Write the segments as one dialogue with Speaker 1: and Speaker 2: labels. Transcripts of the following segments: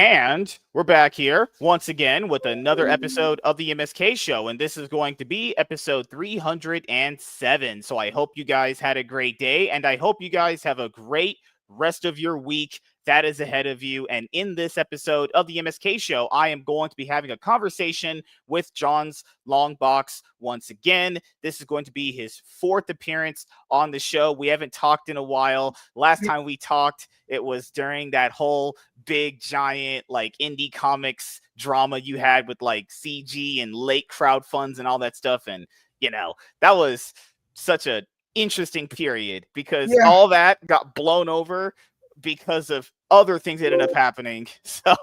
Speaker 1: And we're back here once again with another episode of the MSK show. And this is going to be episode 307. So I hope you guys had a great day. And I hope you guys have a great rest of your week that is ahead of you. And in this episode of the MSK show, I am going to be having a conversation with John's Longbox once again. This is going to be his fourth appearance on the show. We haven't talked in a while. Last time we talked, it was during that whole big giant like indie comics drama you had with like CG and late crowd funds and all that stuff. And, you know, that was such a interesting period because all that got blown over because of other things that ended up happening. So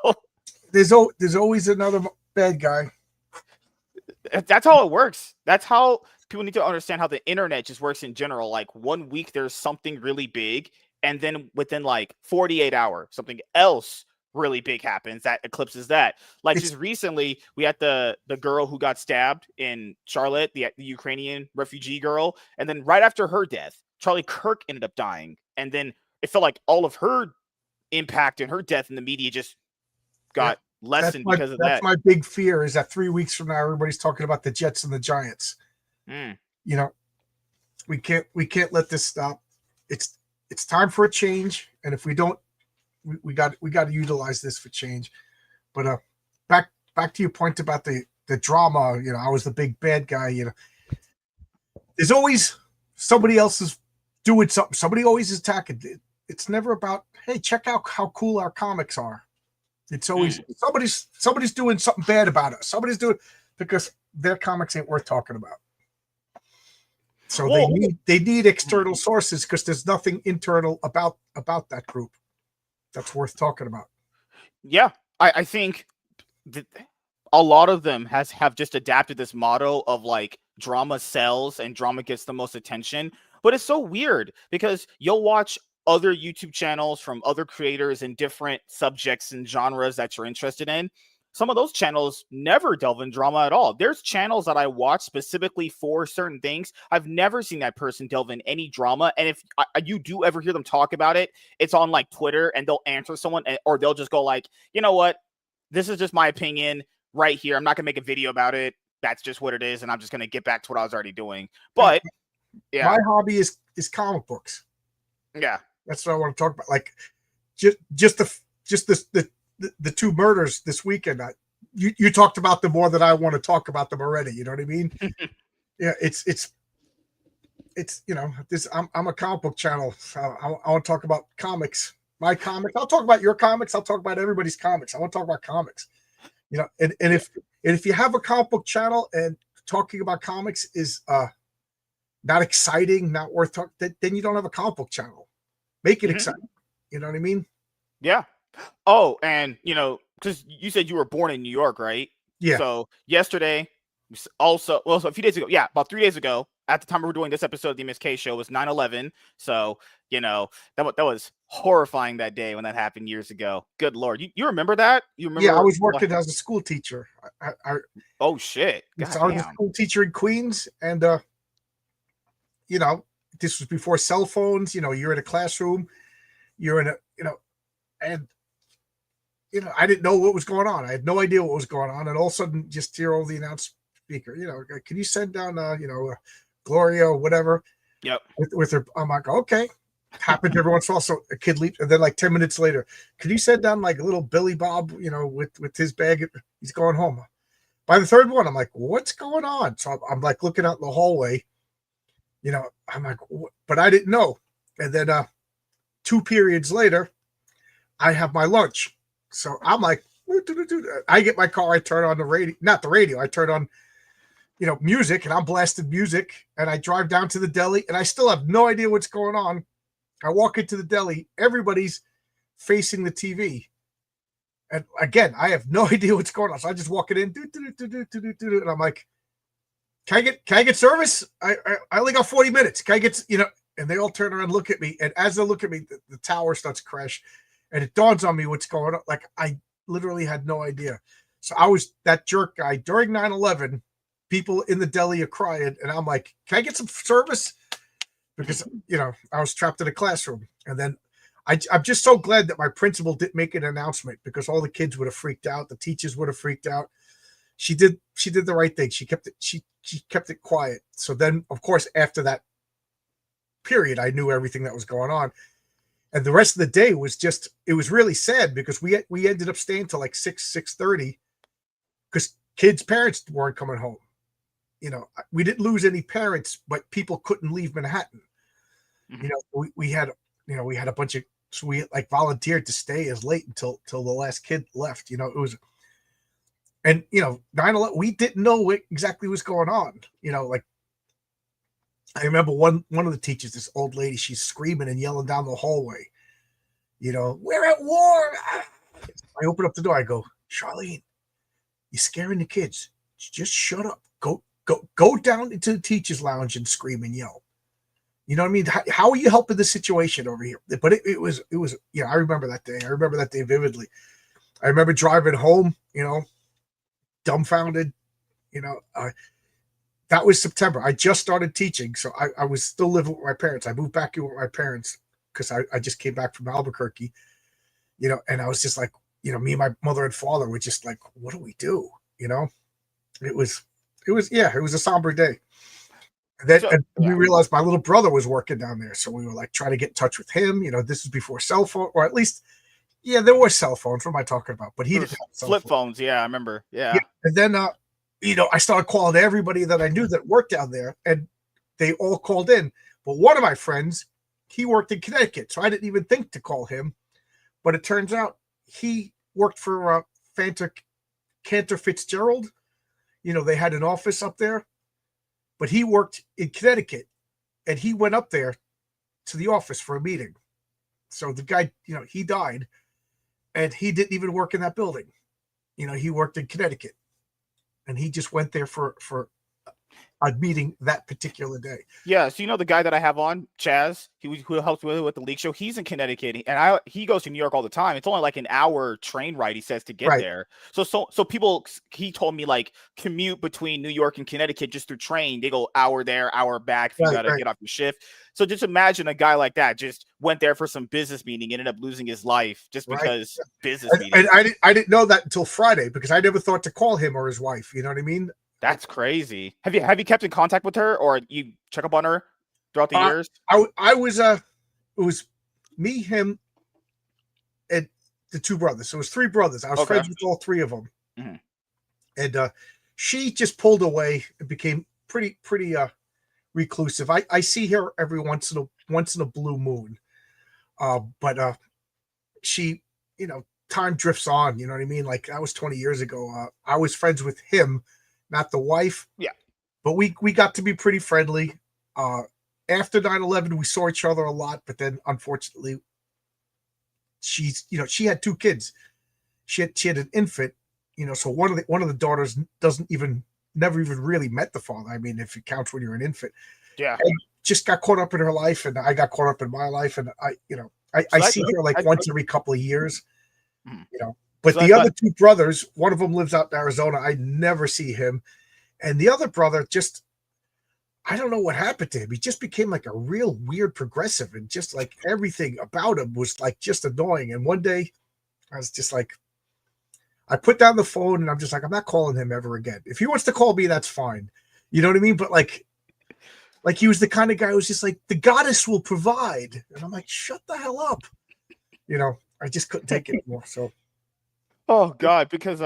Speaker 2: there's always another bad guy.
Speaker 1: That's how it works. That's how people need to understand how the internet just works in general. Like 1 week there's something really big, and then within like 48 hours something else really big happens that eclipses that. Like just recently we had the girl who got stabbed in Charlotte, the Ukrainian refugee girl, and then right after her death Charlie Kirk ended up dying, and then it felt like all of her impact and her death in the media just got lessened because of that.
Speaker 2: That's my big fear, is that 3 weeks from now everybody's talking about the Jets and the Giants. You know, we can't let this stop. It's time for a change, and if we don't, we got to utilize this for change. But back to your point about the drama. You know, I was the big bad guy. You know, there's always somebody else is doing something. Somebody always is attacking. It's never about, hey, check out how cool our comics are. It's always somebody's doing something bad about us. Somebody's doing, because their comics ain't worth talking about. So they need external sources, because there's nothing internal about that group that's worth talking about.
Speaker 1: Yeah, I think a lot of them have just adapted this motto of like drama sells and drama gets the most attention. But it's so weird because you'll watch other YouTube channels from other creators in different subjects and genres that you're interested in. Some of those channels never delve in drama at all. There's channels that I watch specifically for certain things. I've never seen that person delve in any drama. And if you do ever hear them talk about it, it's on like Twitter, and they'll answer someone, or they'll just go like, you know what? This is just my opinion right here. I'm not going to make a video about it. That's just what it is. And I'm just going to get back to what I was already doing. But yeah,
Speaker 2: my hobby is comic books.
Speaker 1: Yeah.
Speaker 2: That's what I want to talk about. Like just the two murders this weekend. You talked about them more than I want to talk about them already. You know what I mean? Yeah, it's you know, this. I'm a comic book channel. So I want to talk about comics. My comics. I'll talk about your comics. I'll talk about everybody's comics. I want to talk about comics. You know, and if you have a comic book channel and talking about comics is not exciting, not worth talking, then you don't have a comic book channel. Make it exciting. You know what I mean?
Speaker 1: Yeah. Oh, and you know, because you said you were born in New York, right?
Speaker 2: Yeah.
Speaker 1: So yesterday, also, well, so a few days ago, about 3 days ago, at the time we were doing this episode of the MSK show, was 9/11. So, you know, that was horrifying that day when that happened years ago. Good Lord. You remember that? You remember?
Speaker 2: Yeah, I was working as a school teacher.
Speaker 1: Oh, shit.
Speaker 2: I was a school teacher in Queens, and, you know, this was before cell phones. You know, you're in a classroom, you're in a, you know, and, you know, I didn't know what was going on. I had no idea what was going on. And all of a sudden, just hear over the announce speaker, you know, can you send down, you know, Gloria or whatever?
Speaker 1: Yep.
Speaker 2: With her, I'm like, okay. Happened every once in a while. So a kid leaped, and then like 10 minutes later, could you send down like a little Billy Bob, you know, with his bag? He's going home. By the third one, I'm like, what's going on? So I'm like looking out in the hallway, you know, I'm like, what? But I didn't know. And then 2 periods later, I have my lunch. So I'm like, I get my car, I turn on the radio, not the radio, I turn on, you know, music, and I'm blasting music, and I drive down to the deli, and I still have no idea what's going on. I walk into the deli, everybody's facing the TV. And again, I have no idea what's going on. So I just walk it in, and I'm like, can I get service? I only got 40 minutes. Can I get, you know, and they all turn around and look at me. And as they look at me, the tower starts to crash. And it dawns on me what's going on. Like, I literally had no idea. So I was that jerk guy. During 9/11, people in the deli are crying. And I'm like, can I get some service? Because, you know, I was trapped in a classroom. And then I'm just so glad that my principal didn't make an announcement, because all the kids would have freaked out. The teachers would have freaked out. She did the right thing. She kept it quiet. So then, of course, after that period, I knew everything that was going on. And the rest of the day was just, it was really sad, because we ended up staying till like 6:30, because kids' parents weren't coming home. You know, we didn't lose any parents, but people couldn't leave Manhattan.
Speaker 1: Mhm.
Speaker 2: You know, we had a bunch of, so we like volunteered to stay as late until the last kid left. You know, it was, and 9/11, we didn't know what exactly was going on. You know, like I remember one of the teachers, this old lady, she's screaming and yelling down the hallway. You know, we're at war. I open up the door. I go, Charlene, you're scaring the kids. Just shut up. Go down into the teachers' lounge and scream and yell. You know what I mean? How are you helping the situation over here? But it was, I remember that day. I remember that day vividly. I remember driving home, dumbfounded. That was September. I just started teaching, so I was still living with my parents. I moved back in with my parents because I just came back from Albuquerque, and I was just like, me and my mother and father were just like, what do we do? It was a somber day. And we realized my little brother was working down there. So we were like trying to get in touch with him. This is before cell phone, or at least, there were cell phones. What am I talking about? But he didn't have
Speaker 1: flip phones. Yeah, I remember. Yeah.
Speaker 2: And then, I started calling everybody that I knew that worked down there, and they all called in. But one of my friends, he worked in Connecticut. So I didn't even think to call him. But it turns out he worked for Cantor Fitzgerald. They had an office up there. But he worked in Connecticut, and he went up there to the office for a meeting. So the guy, he died, and he didn't even work in that building. He worked in Connecticut, and he just went there for a meeting that particular day.
Speaker 1: Yeah, so the guy that I have on, Chaz, who helps with the league show, he's in Connecticut, and he goes to New York all the time. It's only like an hour train ride, he says, to get there. So people, he told me, like, commute between New York and Connecticut just through train. They go hour there, hour back if you gotta get off your shift. So just imagine a guy like that just went there for some business meeting, ended up losing his life just because business meeting.
Speaker 2: And I didn't know that until Friday, because I never thought to call him or his wife. You know what I mean?
Speaker 1: That's crazy. Have you kept in contact with her, or you check up on her throughout the years?
Speaker 2: I was it was me, him, and the two brothers. So it was three brothers. I was friends with all three of them. Mm-hmm. And she just pulled away and became pretty reclusive. I see her every once in a blue moon. But she, time drifts on, you know what I mean? Like, that was 20 years ago. I was friends with him, not the wife.
Speaker 1: Yeah.
Speaker 2: But we got to be pretty friendly. After 9/11, we saw each other a lot, but then unfortunately, she had two kids. She had an infant, so one of the daughters never even really met the father. I mean, if it counts when you're an infant.
Speaker 1: Yeah.
Speaker 2: And just got caught up in her life, and I got caught up in my life, and I see her like once every couple of years, But the other two brothers, one of them lives out in Arizona. I never see him. And the other brother just, I don't know what happened to him. He just became like a real weird progressive, and just like everything about him was like just annoying. And one day I was just like, I put down the phone, and I'm just like, I'm not calling him ever again. If he wants to call me, that's fine. You know what I mean? But like he was the kind of guy who was just like, the goddess will provide. And I'm like, shut the hell up. I just couldn't take it anymore. So.
Speaker 1: Oh God, because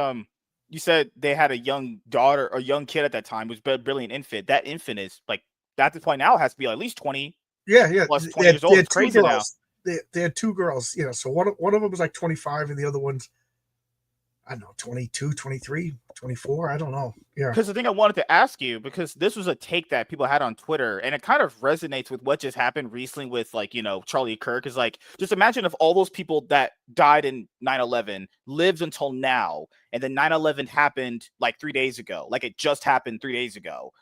Speaker 1: you said they had a young daughter or young kid at that time, who was barely an infant. That infant is like, at this point now, has to be at least 20.
Speaker 2: Yeah.
Speaker 1: Plus 20 years old. It's crazy now.
Speaker 2: They had two girls, so one of them was like 25, and the other one's, I don't know, 22, 23, 24. I don't know. Yeah.
Speaker 1: Because the thing I wanted to ask you, because this was a take that people had on Twitter, and it kind of resonates with what just happened recently with, like, Charlie Kirk, is like, just imagine if all those people that died in 9/11 lived until now, and then 9/11 happened like 3 days ago, like it just happened 3 days ago.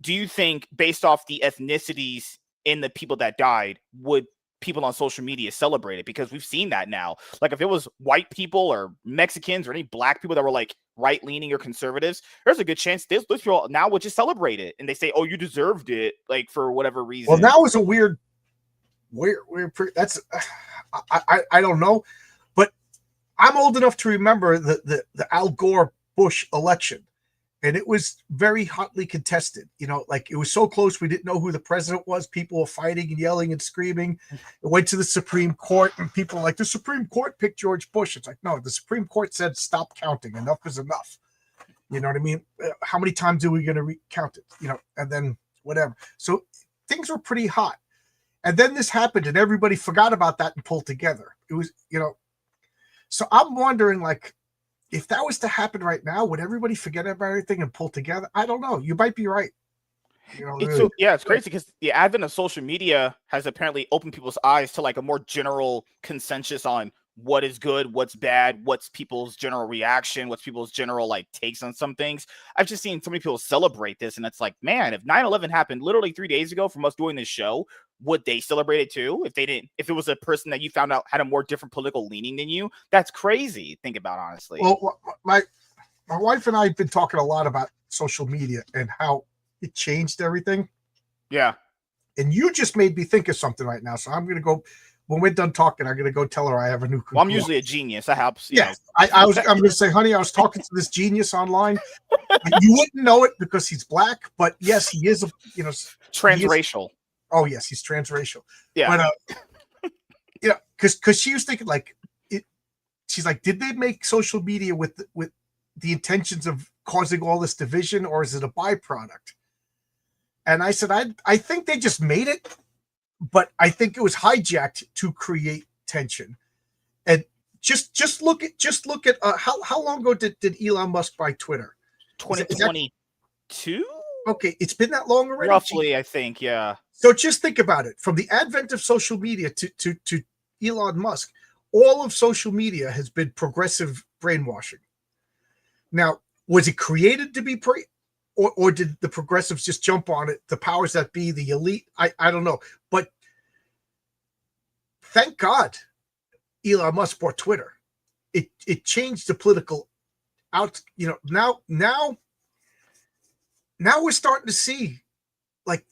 Speaker 1: Do you think, based off the ethnicities in the people that died, would people on social media celebrate it? Because we've seen that now. Like, if it was white people or Mexicans or any black people that were like right-leaning or conservatives, there's a good chance those people now would just celebrate it, and they say, oh, you deserved it, like, for whatever reason.
Speaker 2: Well, now is a weird That's I don't know, but I'm old enough to remember the Al Gore Bush election, and it was very hotly contested. Like it was so close we didn't know who the president was. People were fighting and yelling and screaming. It went to the Supreme Court, and people were like, the Supreme Court picked George Bush. It's like, no, the Supreme Court said stop counting. Enough is enough. You know what I mean? How many times are we going to recount it? And then whatever. So things were pretty hot. And then this happened, and everybody forgot about that and pulled together. It was, so I'm wondering, like, if that was to happen right now, would everybody forget about everything and pull together? I don't know. You might be right.
Speaker 1: It's crazy because the advent of social media has apparently opened people's eyes to like a more general consensus on what is good, what's bad, what's people's general reaction, what's people's general like takes on some things. I've just seen so many people celebrate this, and it's like, man, if 9/11 happened literally 3 days ago from us doing this show, would they celebrate it too? If they didn't, if it was a person that you found out had a more different political leaning than you, that's crazy. Think about honestly.
Speaker 2: Well, my wife and I have been talking a lot about social media and how it changed everything.
Speaker 1: Yeah.
Speaker 2: And you just made me think of something right now. So I'm going to go, when we're done talking, I'm going to go tell her I have a new conclusion.
Speaker 1: Well, I'm usually a genius. That helps.
Speaker 2: Yeah. I'm going to say, honey, I was talking to this genius online. You wouldn't know it because he's black, but yes, he is,
Speaker 1: transracial.
Speaker 2: Oh yes, he's transracial.
Speaker 1: Yeah.
Speaker 2: But because she was thinking like she's like, did they make social media with the intentions of causing all this division, or is it a byproduct? And I said, I think they just made it, but I think it was hijacked to create tension. And just look at how long ago did Elon Musk buy Twitter?
Speaker 1: 2022.
Speaker 2: Okay, it's been that long already.
Speaker 1: Roughly, I think, yeah.
Speaker 2: So just think about it. From the advent of social media to Elon Musk, all of social media has been progressive brainwashing. Now, was it created to be or did the progressives just jump on it? The powers that be, the elite? I don't know. But thank God Elon Musk bought Twitter. It changed the political out. Now we're starting to see like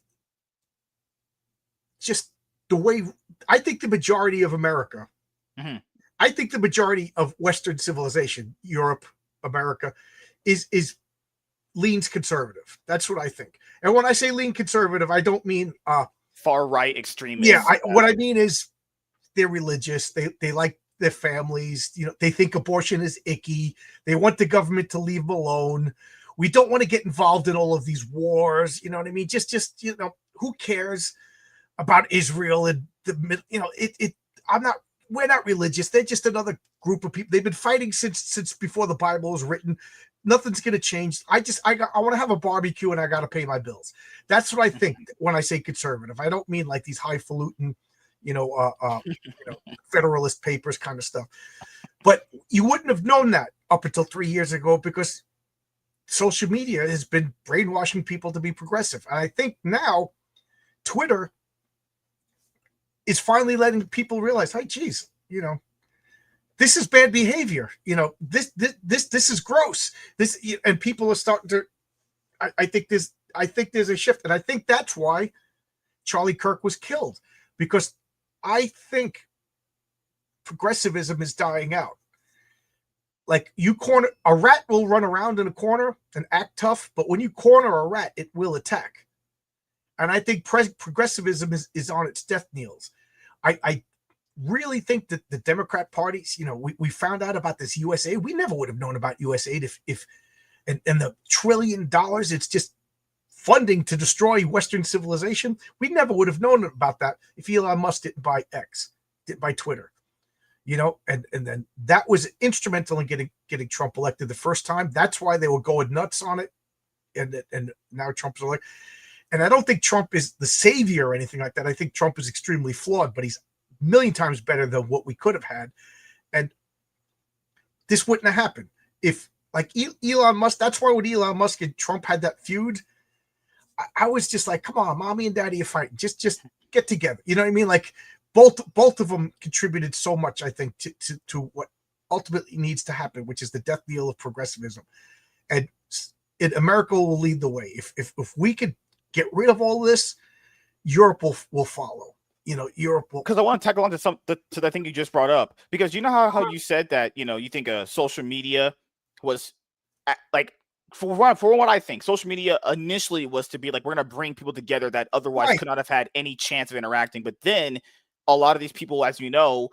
Speaker 2: just the way I think the majority of America, I think the majority of Western civilization, Europe, America, is leans conservative. That's what I think. And when I say lean conservative, I don't mean
Speaker 1: far right extremists.
Speaker 2: Yeah, what I mean is they're religious. They like their families. They think abortion is icky. They want the government to leave them alone. We don't want to get involved in all of these wars. You know what I mean? Just who cares about Israel and we're not religious. They're just another group of people. They've been fighting since before the Bible was written. Nothing's going to change. I want to have a barbecue and I got to pay my bills. That's what I think when I say conservative. I don't mean like these highfalutin, Federalist Papers kind of stuff. But you wouldn't have known that up until 3 years ago because social media has been brainwashing people to be progressive. And I think now Twitter is finally letting people realize, hey, geez, this is bad behavior. This is gross. And people are starting to. I think there's a shift, and I think that's why Charlie Kirk was killed, because I think progressivism is dying out. Like a rat will run around in a corner and act tough, but when you corner a rat, it will attack. And I think progressivism is on its death knees. I really think that the Democrat parties, we found out about this USAID. We never would have known about USAID if the $1 trillion it's just funding to destroy Western civilization. We never would have known about that if Elon Musk didn't buy Twitter. And then that was instrumental in getting Trump elected the first time. That's why they were going nuts on it. And now Trump's elected. And I don't think Trump is the savior or anything like that. I think Trump is extremely flawed, but he's a million times better than what we could have had. And this wouldn't have happened if, like, Elon Musk. That's why when Elon Musk and Trump had that feud, I was just like, come on, mommy and daddy are fighting. Just get together. You know what I mean? Like, both of them contributed so much, I think, to what ultimately needs to happen, which is the death knell of progressivism. And America will lead the way. If we could get rid of all this, Europe will follow. Europe will.
Speaker 1: Because I want to tackle on to the thing you just brought up. Because you know how you said that, you think social media was like, for what I think, social media initially was to be like, we're going to bring people together that otherwise could not have had any chance of interacting. But then a lot of these people, as you know,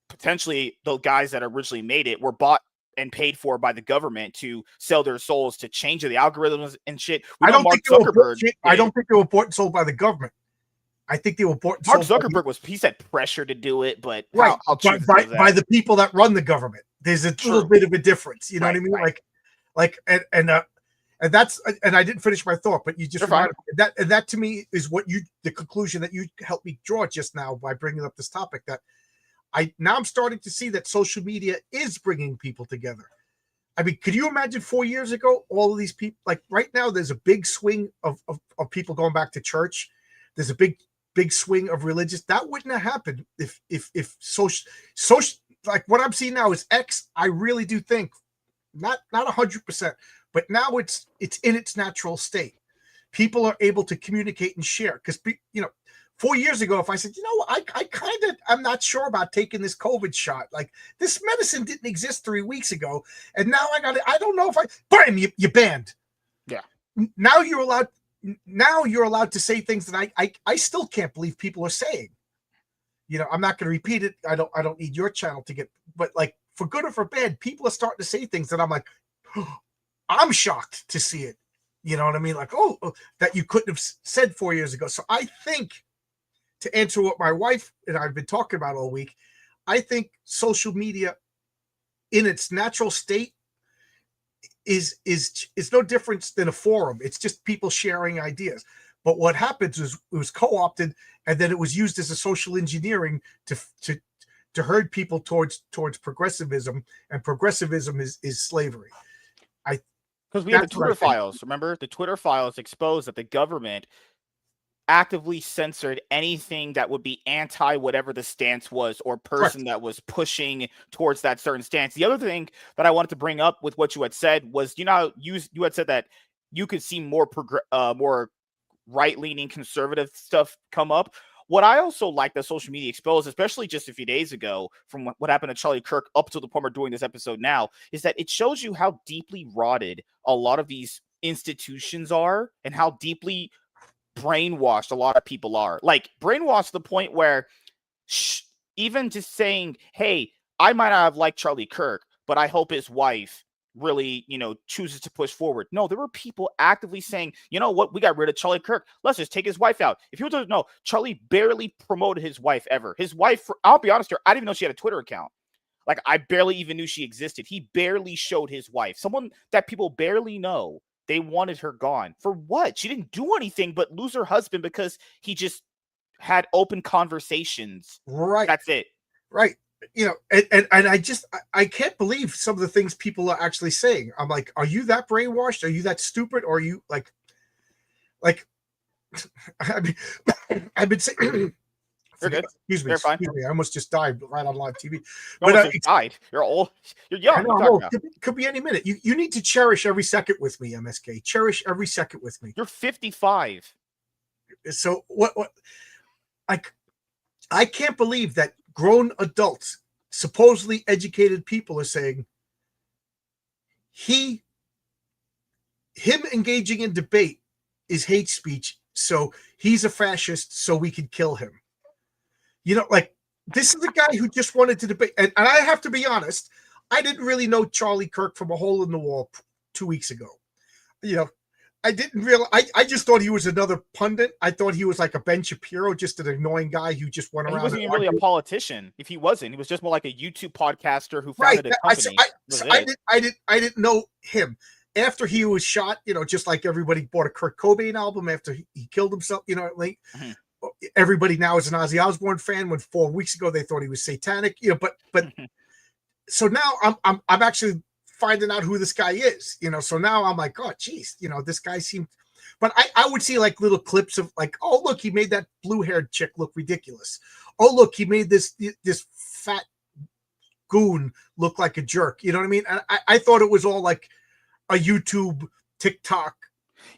Speaker 1: potentially the guys that originally made it were bought and paid for by the government to sell their souls to change the algorithms and shit.
Speaker 2: I don't think they were bought and sold by the government. I think they were bought and
Speaker 1: Mark
Speaker 2: sold.
Speaker 1: Zuckerberg he said pressure to do it, but
Speaker 2: right,
Speaker 1: how
Speaker 2: by the people that run the government. There's a little bit of a difference. You know what I mean? Right. And that's, and I didn't finish my thought, but you just reminded me that, and that to me is the conclusion that you helped me draw just now by bringing up this topic, that I'm starting to see that social media is bringing people together. I mean, could you imagine 4 years ago, all of these people, like right now, there's a big swing of people going back to church. There's a big swing of religious. That wouldn't have happened if social, like what I'm seeing now is X. I really do think not 100%, but now it's in its natural state. People are able to communicate and share, because 4 years ago, if I said, I'm not sure about taking this COVID shot. Like, this medicine didn't exist 3 weeks ago, and now I don't know if bam, you banned.
Speaker 1: Yeah.
Speaker 2: Now you're allowed to say things that I still can't believe people are saying. I'm not going to repeat it. I don't need your channel to get, but like, for good or for bad, people are starting to say things that I'm like, I'm shocked to see it. You know what I mean? Like, that you couldn't have said 4 years ago. So I think, to answer what my wife and I've been talking about all week, I think social media in its natural state is no different than a forum. It's just people sharing ideas. But what happens is it was co-opted, and then it was used as a social engineering to herd people towards progressivism, and progressivism is slavery.
Speaker 1: Because we have the Twitter files. Remember, the Twitter files exposed that the government actively censored anything that would be anti whatever the stance was, or person that was pushing towards that certain stance. The other thing that I wanted to bring up with what you had said was, you had said that you could see more right-leaning conservative stuff come up. What I also like that social media exposed, especially just a few days ago, from what happened to Charlie Kirk up to the point we're doing this episode now, is that it shows you how deeply rotted a lot of these institutions are, and how deeply brainwashed a lot of people are. Like, brainwashed to the point where even just saying, hey, I might not have liked Charlie Kirk, but I hope his wife really, chooses to push forward. No, there were people actively saying, you know what, we got rid of Charlie Kirk, let's just take his wife out. If you don't know, Charlie barely promoted his wife ever. His wife, I'll be honest here, I didn't even know she had a Twitter account. Like, I barely even knew she existed. He barely showed his wife. Someone that people barely know. They wanted her gone. For what? She didn't do anything but lose her husband because he just had open conversations.
Speaker 2: Right.
Speaker 1: That's it.
Speaker 2: Right. And I can't believe some of the things people are actually saying. I'm like, are you that brainwashed? Are you that stupid? Or are you like I've been saying
Speaker 1: You're good.
Speaker 2: Excuse me. I almost just died right on live TV.
Speaker 1: But died. You're old. You're young.
Speaker 2: Could be any minute. You need to cherish every second with me, MSK. Cherish every second with me.
Speaker 1: You're 55.
Speaker 2: So what? I can't believe that grown adults, supposedly educated people, are saying him engaging in debate is hate speech. So he's a fascist. So we can kill him. This is a guy who just wanted to debate. And I have to be honest, I didn't really know Charlie Kirk from a hole in the wall 2 weeks ago. I didn't realize, I just thought he was another pundit. I thought he was like a Ben Shapiro, just an annoying guy who just went around.
Speaker 1: He wasn't even really a politician. If he wasn't, he was just more like a YouTube podcaster who founded a company.
Speaker 2: I didn't know him. After he was shot, just like everybody bought a Kurt Cobain album after he killed himself, everybody now is an Ozzy Osbourne fan, when 4 weeks ago they thought he was satanic, but so now I'm actually finding out who this guy is, so now I'm like, oh geez, this guy seemed, but I would see like little clips of like, oh look, he made that blue-haired chick look ridiculous. Oh look, he made this fat goon look like a jerk. You know what I mean? And I thought it was all like a YouTube, TikTok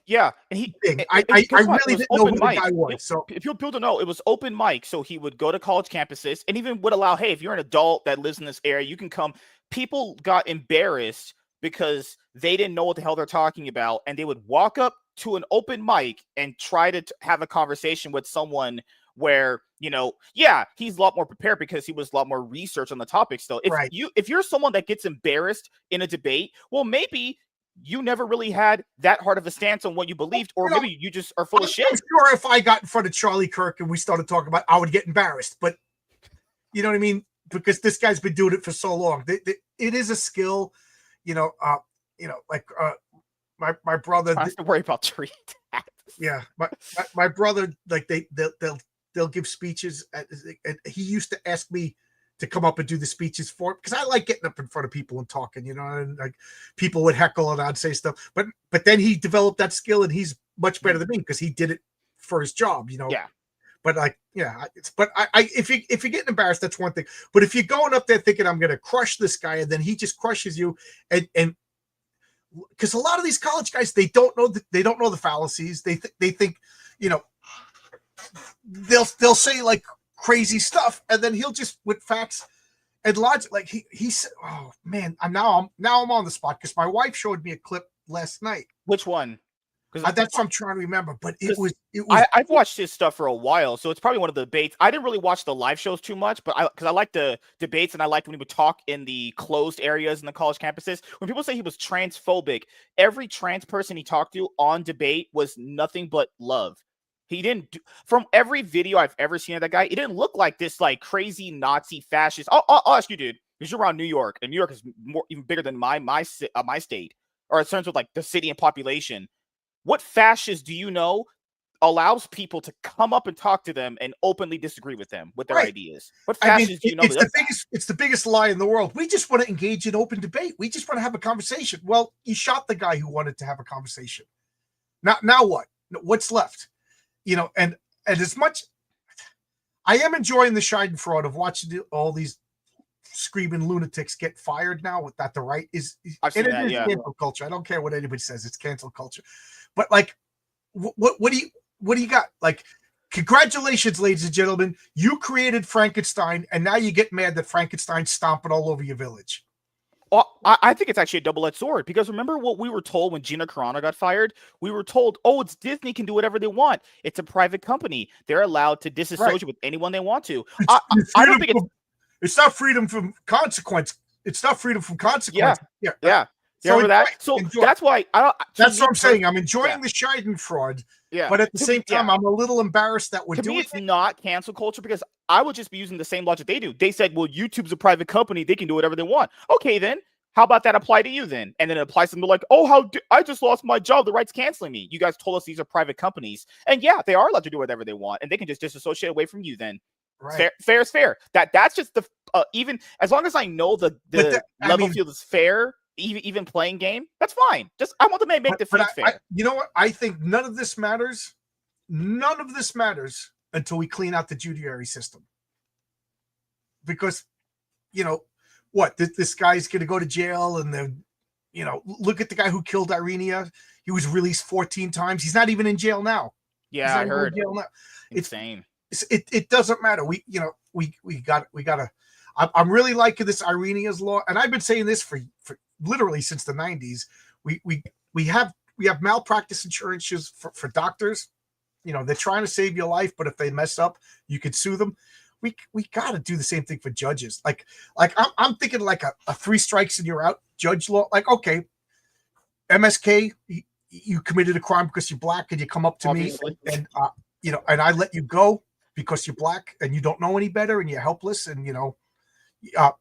Speaker 1: Yeah, and
Speaker 2: thing. I
Speaker 1: guess what? It
Speaker 2: really
Speaker 1: was
Speaker 2: didn't know
Speaker 1: open
Speaker 2: who the
Speaker 1: mic.
Speaker 2: guy was. So
Speaker 1: If people don't know, it was open mic. So he would go to college campuses and even would allow, hey, if you're an adult that lives in this area, you can come. People got embarrassed because they didn't know what the hell they're talking about, and they would walk up to an open mic and try to have a conversation with someone where, yeah, he's a lot more prepared because he was a lot more research on the topic still.
Speaker 2: right.
Speaker 1: If you're someone that gets embarrassed in a debate, well, maybe you never really had that hard of a stance on what you believed, or maybe you just are full of shit.
Speaker 2: I'm sure if I got in front of Charlie Kirk and we started talking about, I would get embarrassed. But you know what I mean? Because this guy's been doing it for so long. It is a skill, like my brother.
Speaker 1: I have to worry about tree attacks.
Speaker 2: Yeah, my brother, like they'll give speeches. And he used to ask me to come up and do the speeches for him because I like getting up in front of people and talking, and like people would heckle and I'd say stuff. But then he developed that skill and he's much better than me because he did it for his job,
Speaker 1: Yeah.
Speaker 2: But like, yeah, if you're getting embarrassed, that's one thing. But if you're going up there thinking I'm going to crush this guy and then he just crushes you, and because a lot of these college guys, they don't know the fallacies. They think, they'll say like crazy stuff, and then he'll just with facts and logic. Like he said, oh man, I'm on the spot because my wife showed me a clip last night.
Speaker 1: Which one?
Speaker 2: That's what I'm trying to remember, but it was.
Speaker 1: I've watched his stuff for a while, so it's probably one of the debates. I didn't really watch the live shows too much, but because I like the debates and I liked when he would talk in the closed areas in the college campuses. When people say he was transphobic, every trans person he talked to on debate was nothing but love. He didn't from every video I've ever seen of that guy, it didn't look like this like crazy Nazi fascist. I'll ask you, dude, because you're around New York, and New York is even bigger than my state, or in terms of like the city and population. What fascist do you know allows people to come up and talk to them and openly disagree with them with their ideas? What fascist do you know?
Speaker 2: It's the biggest lie in the world. We just want to engage in open debate. We just want to have a conversation. Well, you shot the guy who wanted to have a conversation. Now what? What's left? And as much I am enjoying the Schadenfreude of watching all these screaming lunatics get fired now with that the right is cancel culture. I don't care what anybody says, it's cancel culture. But like what do you got? Like, congratulations, ladies and gentlemen, you created Frankenstein, and now you get mad that Frankenstein's stomping all over your village.
Speaker 1: Well, I think it's actually a double-edged sword, because remember what we were told when Gina Carano got fired? We were told, oh, it's Disney, can do whatever they want. It's a private company. They're allowed to disassociate with anyone they want to. I don't think
Speaker 2: it's not freedom from consequence. It's not freedom from consequence.
Speaker 1: Yeah. So remember that? So that's why
Speaker 2: that's what I'm saying. I'm enjoying the Schadenfreude. Yeah. But at the same time, I'm a little embarrassed that we're doing it.
Speaker 1: To me, it's not cancel culture, because I would just be using the same logic they do. They said, well, YouTube's a private company. They can do whatever they want. Okay, then. How about that apply to you then? And then it applies to them like, oh, I just lost my job. The right's canceling me. You guys told us these are private companies. And yeah, they are allowed to do whatever they want. And they can just disassociate away from you then. Right. Fair is fair. That's just the, even as long as I know the level field is fair, even playing game, that's fine. Just I want to make the field fair.
Speaker 2: You know what? I think none of this matters. None of this matters until we clean out the judiciary system. Because, what? This guy's going to go to jail, and then, look at the guy who killed Irenia. He was released 14 times. He's not even in jail now.
Speaker 1: Yeah, I heard.
Speaker 2: It's
Speaker 1: insane.
Speaker 2: It doesn't matter. We gotta. I'm really liking this Irenia's law, and I've been saying this for literally since the 90s. We have malpractice insurances for doctors. They're trying to save your life, but if they mess up, you could sue them. We got to do the same thing for judges. Like I'm thinking like a 3 strikes and you're out judge law. Like, okay, MSK, you committed a crime because you're black, and you come up to Obviously. Me and and I let you go because you're black and you don't know any better and you're helpless, and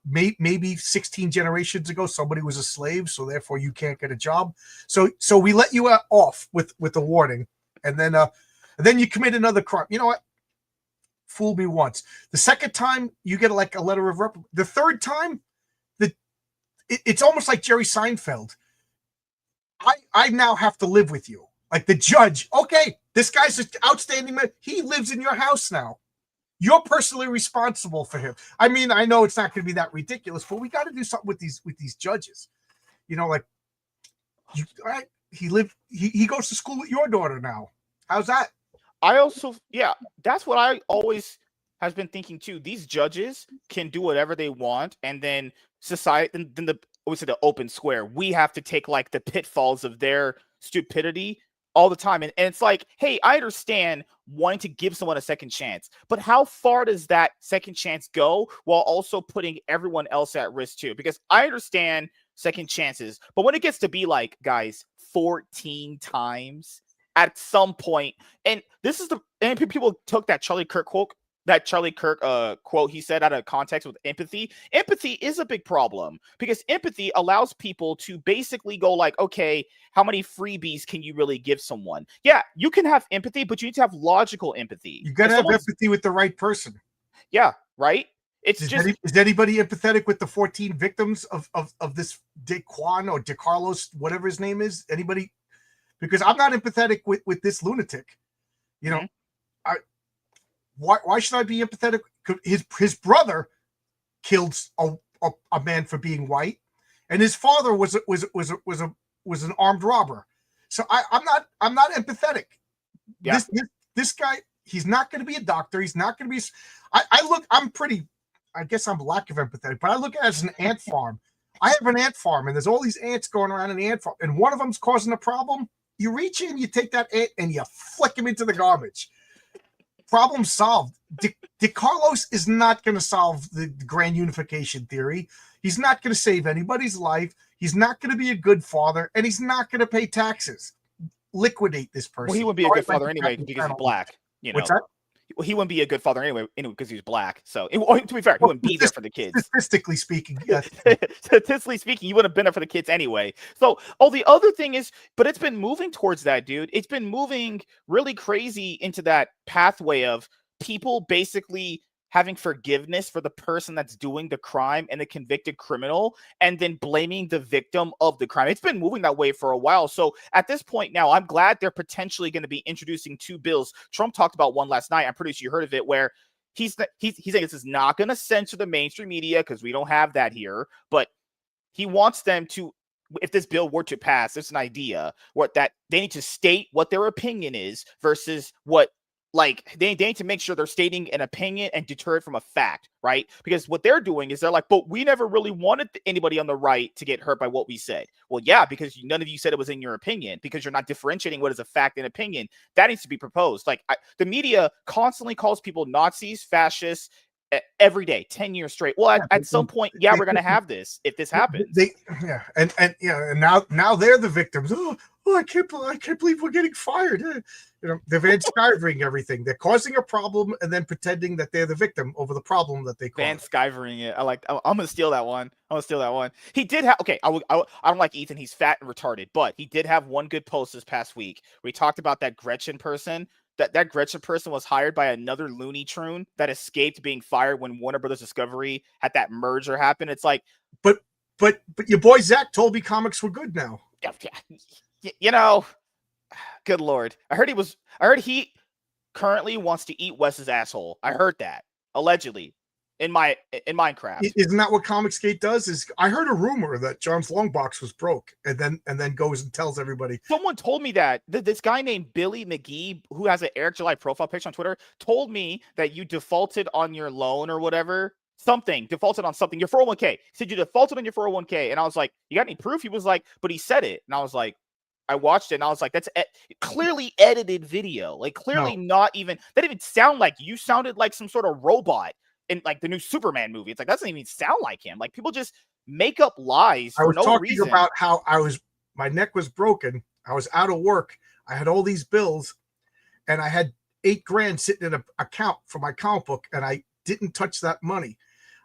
Speaker 2: maybe 16 generations ago somebody was a slave, so therefore you can't get a job. So we let you off with a warning, and then you commit another crime. You know what? Fool me once. The second time you get like a letter of reprimand. The third time, it's almost like Jerry Seinfeld. I now have to live with you. Like the judge, okay, this guy's an outstanding man. He lives in your house now. You're personally responsible for him. I mean, I know it's not going to be that ridiculous, but we got to do something with these judges. he goes to school with your daughter now. How's that?
Speaker 1: I also, yeah, that's what I always has been thinking too. These judges can do whatever they want, and then society, then the what's it, the open square. We have to take like the pitfalls of their stupidity all the time, and it's like, hey, I understand wanting to give someone a second chance, but how far does that second chance go while also putting everyone else at risk too? Because I understand second chances, but when it gets to be like, guys, 14 times at some point, and this is the and people took that Charlie Kirk quote he said out of context with empathy. Empathy is a big problem because empathy allows people to basically go like, okay, how many freebies can you really give someone? Yeah, you can have empathy, but you need to have logical empathy.
Speaker 2: You got to have empathy with the right person.
Speaker 1: Yeah, right.
Speaker 2: Is anybody empathetic with the 14 victims of this DeQuan or DeCarlos, whatever his name is? Anybody? Because I'm not empathetic with this lunatic. You know, why should I be empathetic? His brother killed a man for being white, and his father was an armed robber. So I'm not empathetic. Yeah. This guy, he's not going to be a doctor. He's not going to be. I guess I'm lack of empathetic, but I look at it as an ant farm. I have an ant farm, and there's all these ants going around in the ant farm, and one of them's causing a problem. You reach in, you take that ant, and you flick him into the garbage. Problem solved. DeCarlos is not going to solve the grand unification theory. He's not going to save anybody's life. He's not going to be a good father, and he's not going to pay taxes. Liquidate this person.
Speaker 1: Well, he would be a good father anyway because he's black. You know.
Speaker 2: What's that?
Speaker 1: Well, he wouldn't be a good father anyway because he's black. So, to be fair, he wouldn't be there for the kids.
Speaker 2: Statistically speaking, yes.
Speaker 1: Statistically speaking, he wouldn't have been there for the kids anyway. So, the other thing is, but it's been moving towards that, dude. It's been moving really crazy into that pathway of people basically having forgiveness for the person that's doing the crime and the convicted criminal, and then blaming the victim of the crime. It's been moving that way for a while. So at this point now, I'm glad they're potentially going to be introducing 2 bills. Trump talked about one last night. I'm pretty sure you heard of it, where he's saying this is not going to censor the mainstream media because we don't have that here, but he wants them to, if this bill were to pass, there's an idea that they need to state what their opinion is versus what, like, they need to make sure they're stating an opinion and deter it from a fact, right? Because what they're doing is they're like, but we never really wanted anybody on the right to get hurt by what we said. Well, yeah, because none of you said it was in your opinion, because you're not differentiating what is a fact and opinion. That needs to be proposed. Like, the media constantly calls people Nazis, fascists, every day, 10 years straight. Well, at some point, we're going to have this if this happens.
Speaker 2: And now they're the victims. Oh, I can't believe we're getting fired. You know, they're Van Skyvering everything. They're causing a problem and then pretending that they're the victim over the problem that they caused.
Speaker 1: Van Skyvering it. I'm going to steal that one. He did have, okay, I don't like Ethan. He's fat and retarded, but he did have one good post this past week where he talked about that Gretchen person. That Gretchen person was hired by another Looney Tune that escaped being fired when Warner Brothers Discovery had that merger happen. It's like,
Speaker 2: but your boy Zach told me comics were good now.
Speaker 1: You know, good Lord. I heard he currently wants to eat Wes's asshole. I heard that allegedly in Minecraft.
Speaker 2: Isn't that what Comicsgate does? I heard a rumor that John's Longbox was broke and then goes and tells everybody.
Speaker 1: Someone told me that this guy named Billy McGee, who has an Eric July profile picture on Twitter, told me that you defaulted on your loan or whatever. Defaulted on something. Your 401k. He said you defaulted on your 401k. And I was like, you got any proof? He was like, but he said it. And I was like, I watched it and I was like, that's clearly edited video. Like, clearly not even, that didn't even sound like you. Sounded like some sort of robot in like the new Superman movie. It's like, that doesn't even sound like him. Like, people just make up lies for no reason. I was talking
Speaker 2: about how my neck was broken. I was out of work. I had all these bills and I had $8,000 sitting in an account for my comic book and I didn't touch that money.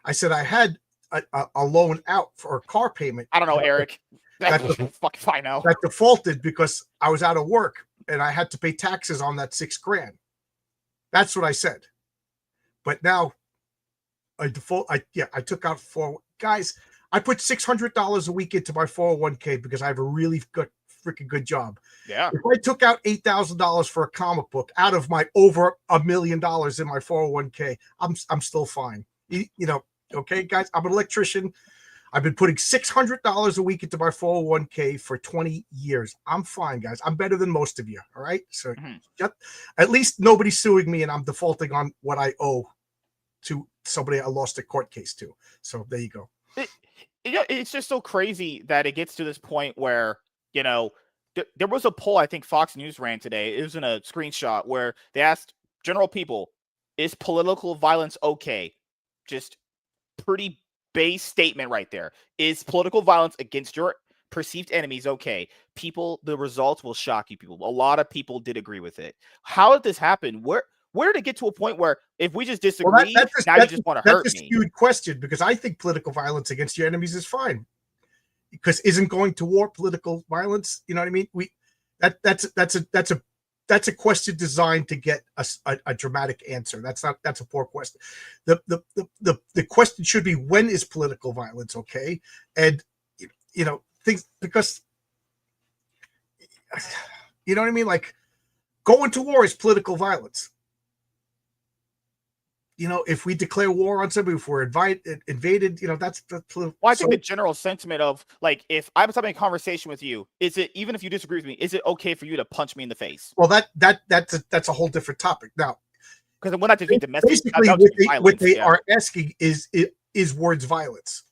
Speaker 2: I said I had a loan out for a car payment.
Speaker 1: I don't know, Eric. Fucking fine now.
Speaker 2: That defaulted because I was out of work and I had to pay taxes on that $6,000. That's what I said. But now I took out guys. I put $600 a week into my 401k because I have a really freaking good job.
Speaker 1: Yeah.
Speaker 2: If I took out $8,000 for a comic book out of my over $1 million in my 401k, I'm still fine. You know, okay, guys. I'm an electrician. I've been putting $600 a week into my 401k for 20 years. I'm fine, guys. I'm better than most of you. All right. So at least nobody's suing me and I'm defaulting on what I owe to somebody I lost a court case to. So there you go.
Speaker 1: It's just so crazy that it gets to this point where, there was a poll I think Fox News ran today. It was in a screenshot where they asked general people, is political violence okay? Just pretty base statement right there. Is political violence against your perceived enemies okay? People, the results will shock you people. A lot of people did agree with it. How did this happen? Where did it get to a point where if we just disagree, now you just want to hurt me?
Speaker 2: That's a skewed question, because I think political violence against your enemies is fine. Because isn't going to war political violence? You know what I mean? That's a question designed to get a dramatic answer. That's a poor question. The question should be, when is political violence okay? And things, because you know what I mean? Like, going to war is political violence. If we declare war on somebody, if we're invaded, that's
Speaker 1: well, I think the general sentiment of, like, if I'm having a conversation with you, is it, even if you disagree with me, is it okay for you to punch me in the face?
Speaker 2: Well, that's a whole different topic now.
Speaker 1: Because when I defeat domestic,
Speaker 2: basically what they are asking is words violence.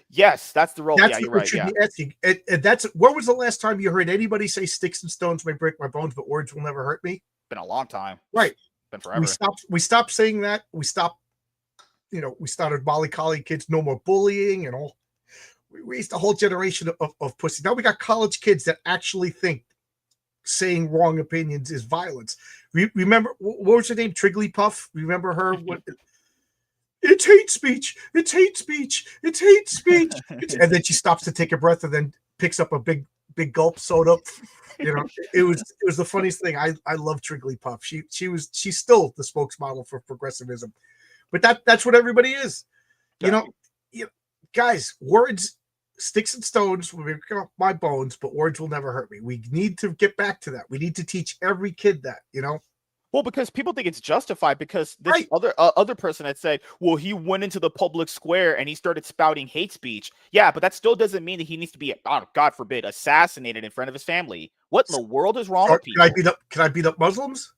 Speaker 1: Yes, that's the role.
Speaker 2: That's what right. Should be asking. And that's, when was the last time you heard anybody say sticks and stones may break my bones, but words will never hurt me?
Speaker 1: Been a long time.
Speaker 2: Right.
Speaker 1: Been forever.
Speaker 2: We stopped saying that. We started mollycoddling kids, no more bullying, and all. We raised a whole generation of pussy. Now we got college kids that actually think saying wrong opinions is violence. Remember, what was her name? Trigglypuff. Remember her? It's hate speech. It's hate speech. It's hate speech. And then she stops to take a breath and then picks up a big gulp soda. It was the funniest thing. I love Trigglypuff. She's still the spokesmodel for progressivism, but that's what everybody is. Guys, words, sticks and stones will break my bones, but words will never hurt me. We need to get back to that. We need to teach every kid that.
Speaker 1: Well, because people think it's justified, because this other person had said, well, he went into the public square and he started spouting hate speech. Yeah, but that still doesn't mean that he needs to be, God forbid, assassinated in front of his family. What in the world is wrong with people?
Speaker 2: Can I beat up Muslims?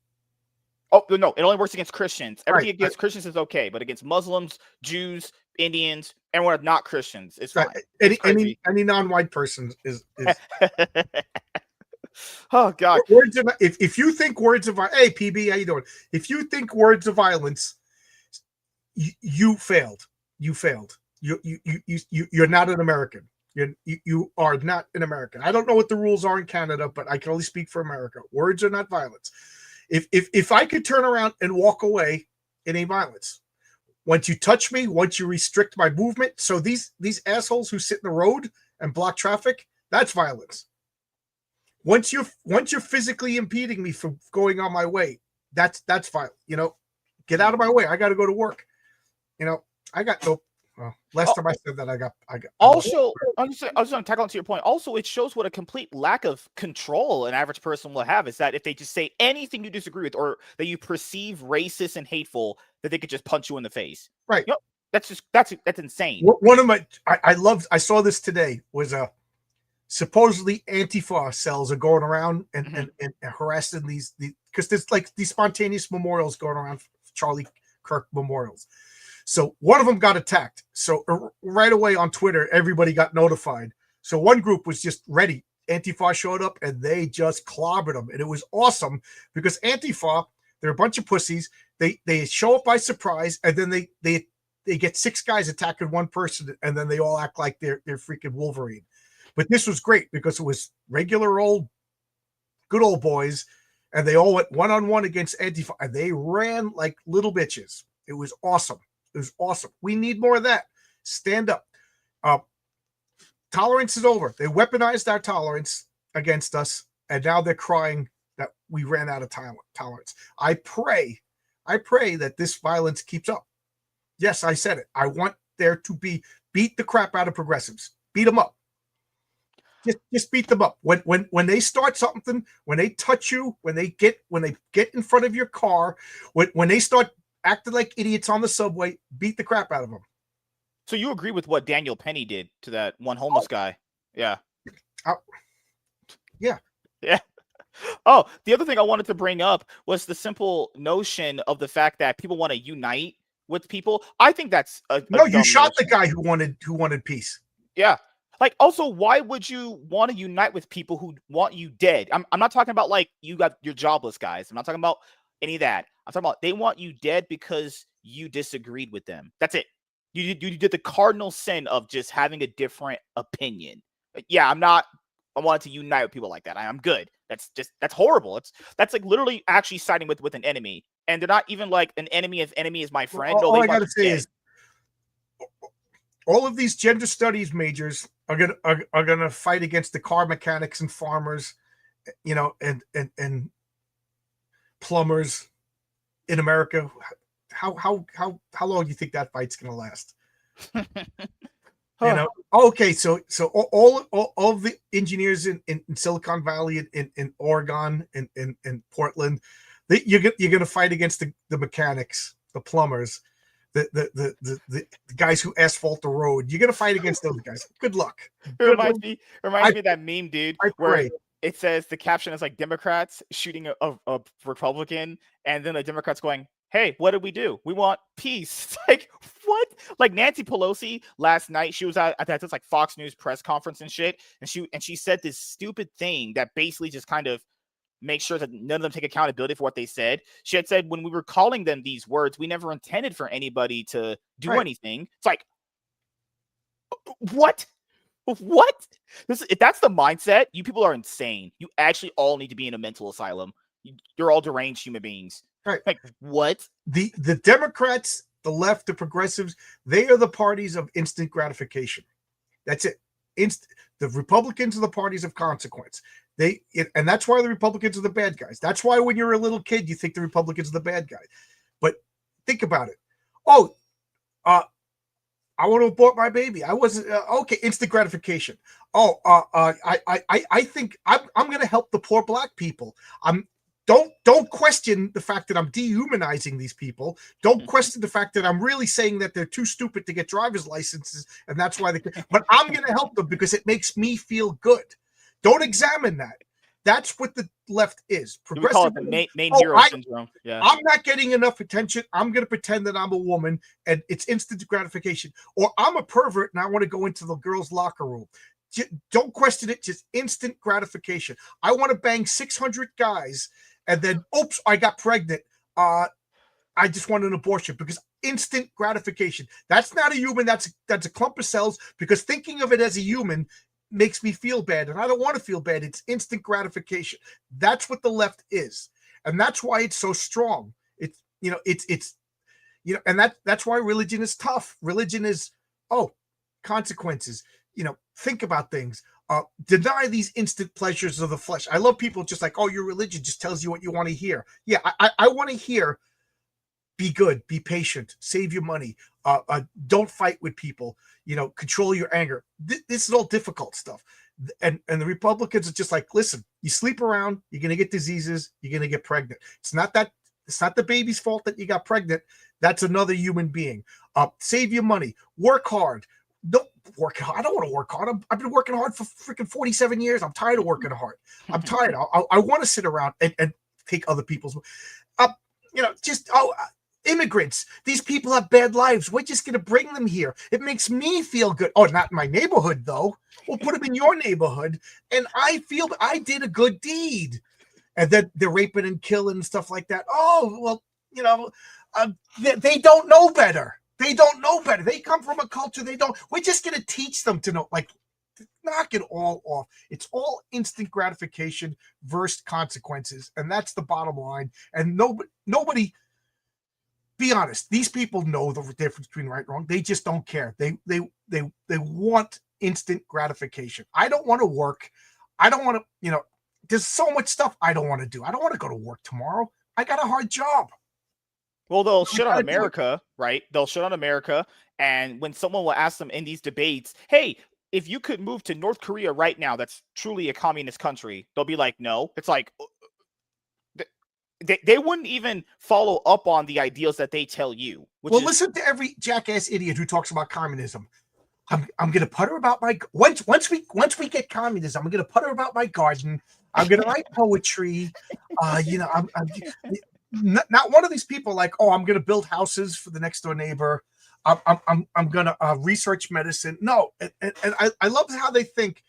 Speaker 1: Oh, no, it only works against Christians. Everything against Christians is okay, but against Muslims, Jews, Indians, everyone not Christians, it's fine.
Speaker 2: Any non-white person is
Speaker 1: Oh God!
Speaker 2: If you think words of hey PB, how you doing? If you think words of violence, you failed. You failed. You're not an American. You are not an American. I don't know what the rules are in Canada, but I can only speak for America. Words are not violence. If I could turn around and walk away, it ain't violence. Once you touch me, once you restrict my movement, so these assholes who sit in the road and block traffic, that's violence. Once you're physically impeding me from going on my way, that's violent. Get out of my way. I got to go to work. I got no. Well, last time I said that, I got.
Speaker 1: Also, I was just going to tackle onto your point. Also, it shows what a complete lack of control an average person will have. Is that if they just say anything you disagree with, or that you perceive racist and hateful, that they could just punch you in the face.
Speaker 2: Right.
Speaker 1: That's insane.
Speaker 2: One of my I saw this today was supposedly Antifa cells are going around and harassing these because there's like these spontaneous memorials going around, Charlie Kirk memorials. So one of them got attacked. So right away on Twitter, everybody got notified. So one group was just ready. Antifa showed up and they just clobbered them. And it was awesome because Antifa, they're a bunch of pussies. They show up by surprise, and then they get 6 guys attacking one person, and then they all act like they're freaking Wolverine. But this was great because it was regular good old boys, and they all went one-on-one against Antifa, and they ran like little bitches. It was awesome. It was awesome. We need more of that. Stand up. Tolerance is over. They weaponized our tolerance against us, and now they're crying that we ran out of tolerance. I pray that this violence keeps up. Yes, I said it. I want there to be beat the crap out of progressives. Beat them up. Just beat them up. When they start something, when they touch you, when they get in front of your car, when they start acting like idiots on the subway, beat the crap out of them.
Speaker 1: So you agree with what Daniel Penny did to that one homeless guy? Yeah.
Speaker 2: Oh, yeah.
Speaker 1: Yeah. Oh, the other thing I wanted to bring up was the simple notion of the fact that people want to unite with people. I think that's a
Speaker 2: No, you
Speaker 1: dumb
Speaker 2: shot the
Speaker 1: notion.
Speaker 2: guy who wanted peace.
Speaker 1: Yeah. Like, also, why would you want to unite with people who want you dead? I'm not talking about like you got your jobless guys. I'm not talking about any of that. I'm talking about they want you dead because you disagreed with them. That's it. You did the cardinal sin of just having a different opinion. Yeah, I'm not. I wanted to unite with people like that. I'm good. That's horrible. That's like literally actually siding with an enemy, and they're not even like an enemy if enemy is my
Speaker 2: Well,
Speaker 1: friend. No,
Speaker 2: all
Speaker 1: they
Speaker 2: I got
Speaker 1: want
Speaker 2: to
Speaker 1: you
Speaker 2: say
Speaker 1: dead.
Speaker 2: is, all of these gender studies majors are gonna fight against the car mechanics and farmers, and plumbers in America. How long do you think that fight's gonna last? Okay, so all of the engineers in Silicon Valley, in Oregon, in Portland, you're gonna fight against the mechanics, the plumbers, the guys who asphalt the road. You're gonna fight against those guys. Good luck.
Speaker 1: It
Speaker 2: Good
Speaker 1: reminds
Speaker 2: luck.
Speaker 1: me
Speaker 2: I
Speaker 1: of that meme, dude,
Speaker 2: I
Speaker 1: where
Speaker 2: pray.
Speaker 1: it says the caption is like Democrats shooting a Republican, and then the Democrats going, "Hey, what did we do? We want peace." It's like, what? Like Nancy Pelosi last night, she was at this like Fox News press conference and shit, and she said this stupid thing that basically just kind of makes sure that none of them take accountability for what they said. She had said when we were calling them these words, we never intended for anybody to do
Speaker 2: Right.
Speaker 1: anything. It's like, what? What? If that's the mindset, you people are insane. You actually all need to be in a mental asylum. You're all deranged human beings.
Speaker 2: Right.
Speaker 1: Like, what?
Speaker 2: The Democrats, the left, the progressives, they are the parties of instant gratification. That's it. The Republicans are the parties of consequence. And that's why the Republicans are the bad guys. That's why when you're a little kid, you think the Republicans are the bad guy. But think about it. Oh, I want to abort my baby. I wasn't okay. Instant gratification. Oh, I think I'm going to help the poor black people. Don't question the fact that I'm dehumanizing these people. Don't question the fact that I'm really saying that they're too stupid to get driver's licenses, and that's why they. But I'm going to help them because it makes me feel good. Don't examine that. That's what the left is.
Speaker 1: We call it the main hero syndrome. Yeah.
Speaker 2: I'm not getting enough attention. I'm going to pretend that I'm a woman, and it's instant gratification. Or I'm a pervert and I want to go into the girls' locker room. Don't question it. Just instant gratification. I want to bang 600 guys, and then, oops, I got pregnant. I just want an abortion because instant gratification. That's not a human. That's a clump of cells. Because thinking of it as a human makes me feel bad, and I don't want to feel bad. It's instant gratification. That's what the left is, and that's why it's so strong. And that's why religion is tough. Religion is consequences. Think about things. Deny these instant pleasures of the flesh. I love people just like, oh, your religion just tells you what you want to hear. Yeah, I want to hear. Be good, be patient, save your money, don't fight with people, control your anger. This is all difficult stuff. And the Republicans are just like, listen, you sleep around, you're going to get diseases, you're going to get pregnant. It's not the baby's fault that you got pregnant. That's another human being. Save your money, work hard. Don't work hard. I don't want to work hard. I've been working hard for freaking 47 years. I'm tired of working hard. I'm tired. I want to sit around and take other people's, immigrants. These people have bad lives. We're just going to bring them here. It makes me feel good. Oh, not in my neighborhood, though. We'll put them in your neighborhood. And I feel I did a good deed. And then they're raping and killing and stuff like that. Oh, well, they don't know better. They don't know better. They come from a culture they don't. We're just going to teach them to know. Like, knock it all off. It's all instant gratification versus consequences. And that's the bottom line. And nobody be honest. These people know the difference between right and wrong. They just don't care. They want instant gratification. I don't want to work. I don't want to, there's so much stuff I don't want to do. I don't want to go to work tomorrow. I got a hard job.
Speaker 1: Well, they'll shit on America, right? They'll shit on America. And when someone will ask them in these debates, hey, if you could move to North Korea right now, that's truly a communist country, they'll be like, no. It's like, they wouldn't even follow up on the ideals that they tell you.
Speaker 2: Well, listen to every jackass idiot who talks about communism. I'm gonna putter about my once we get communism, I'm gonna putter about my garden. I'm gonna write poetry. I'm not one of these people like, oh, I'm gonna build houses for the next door neighbor. I'm gonna research medicine. No, and I love how they think,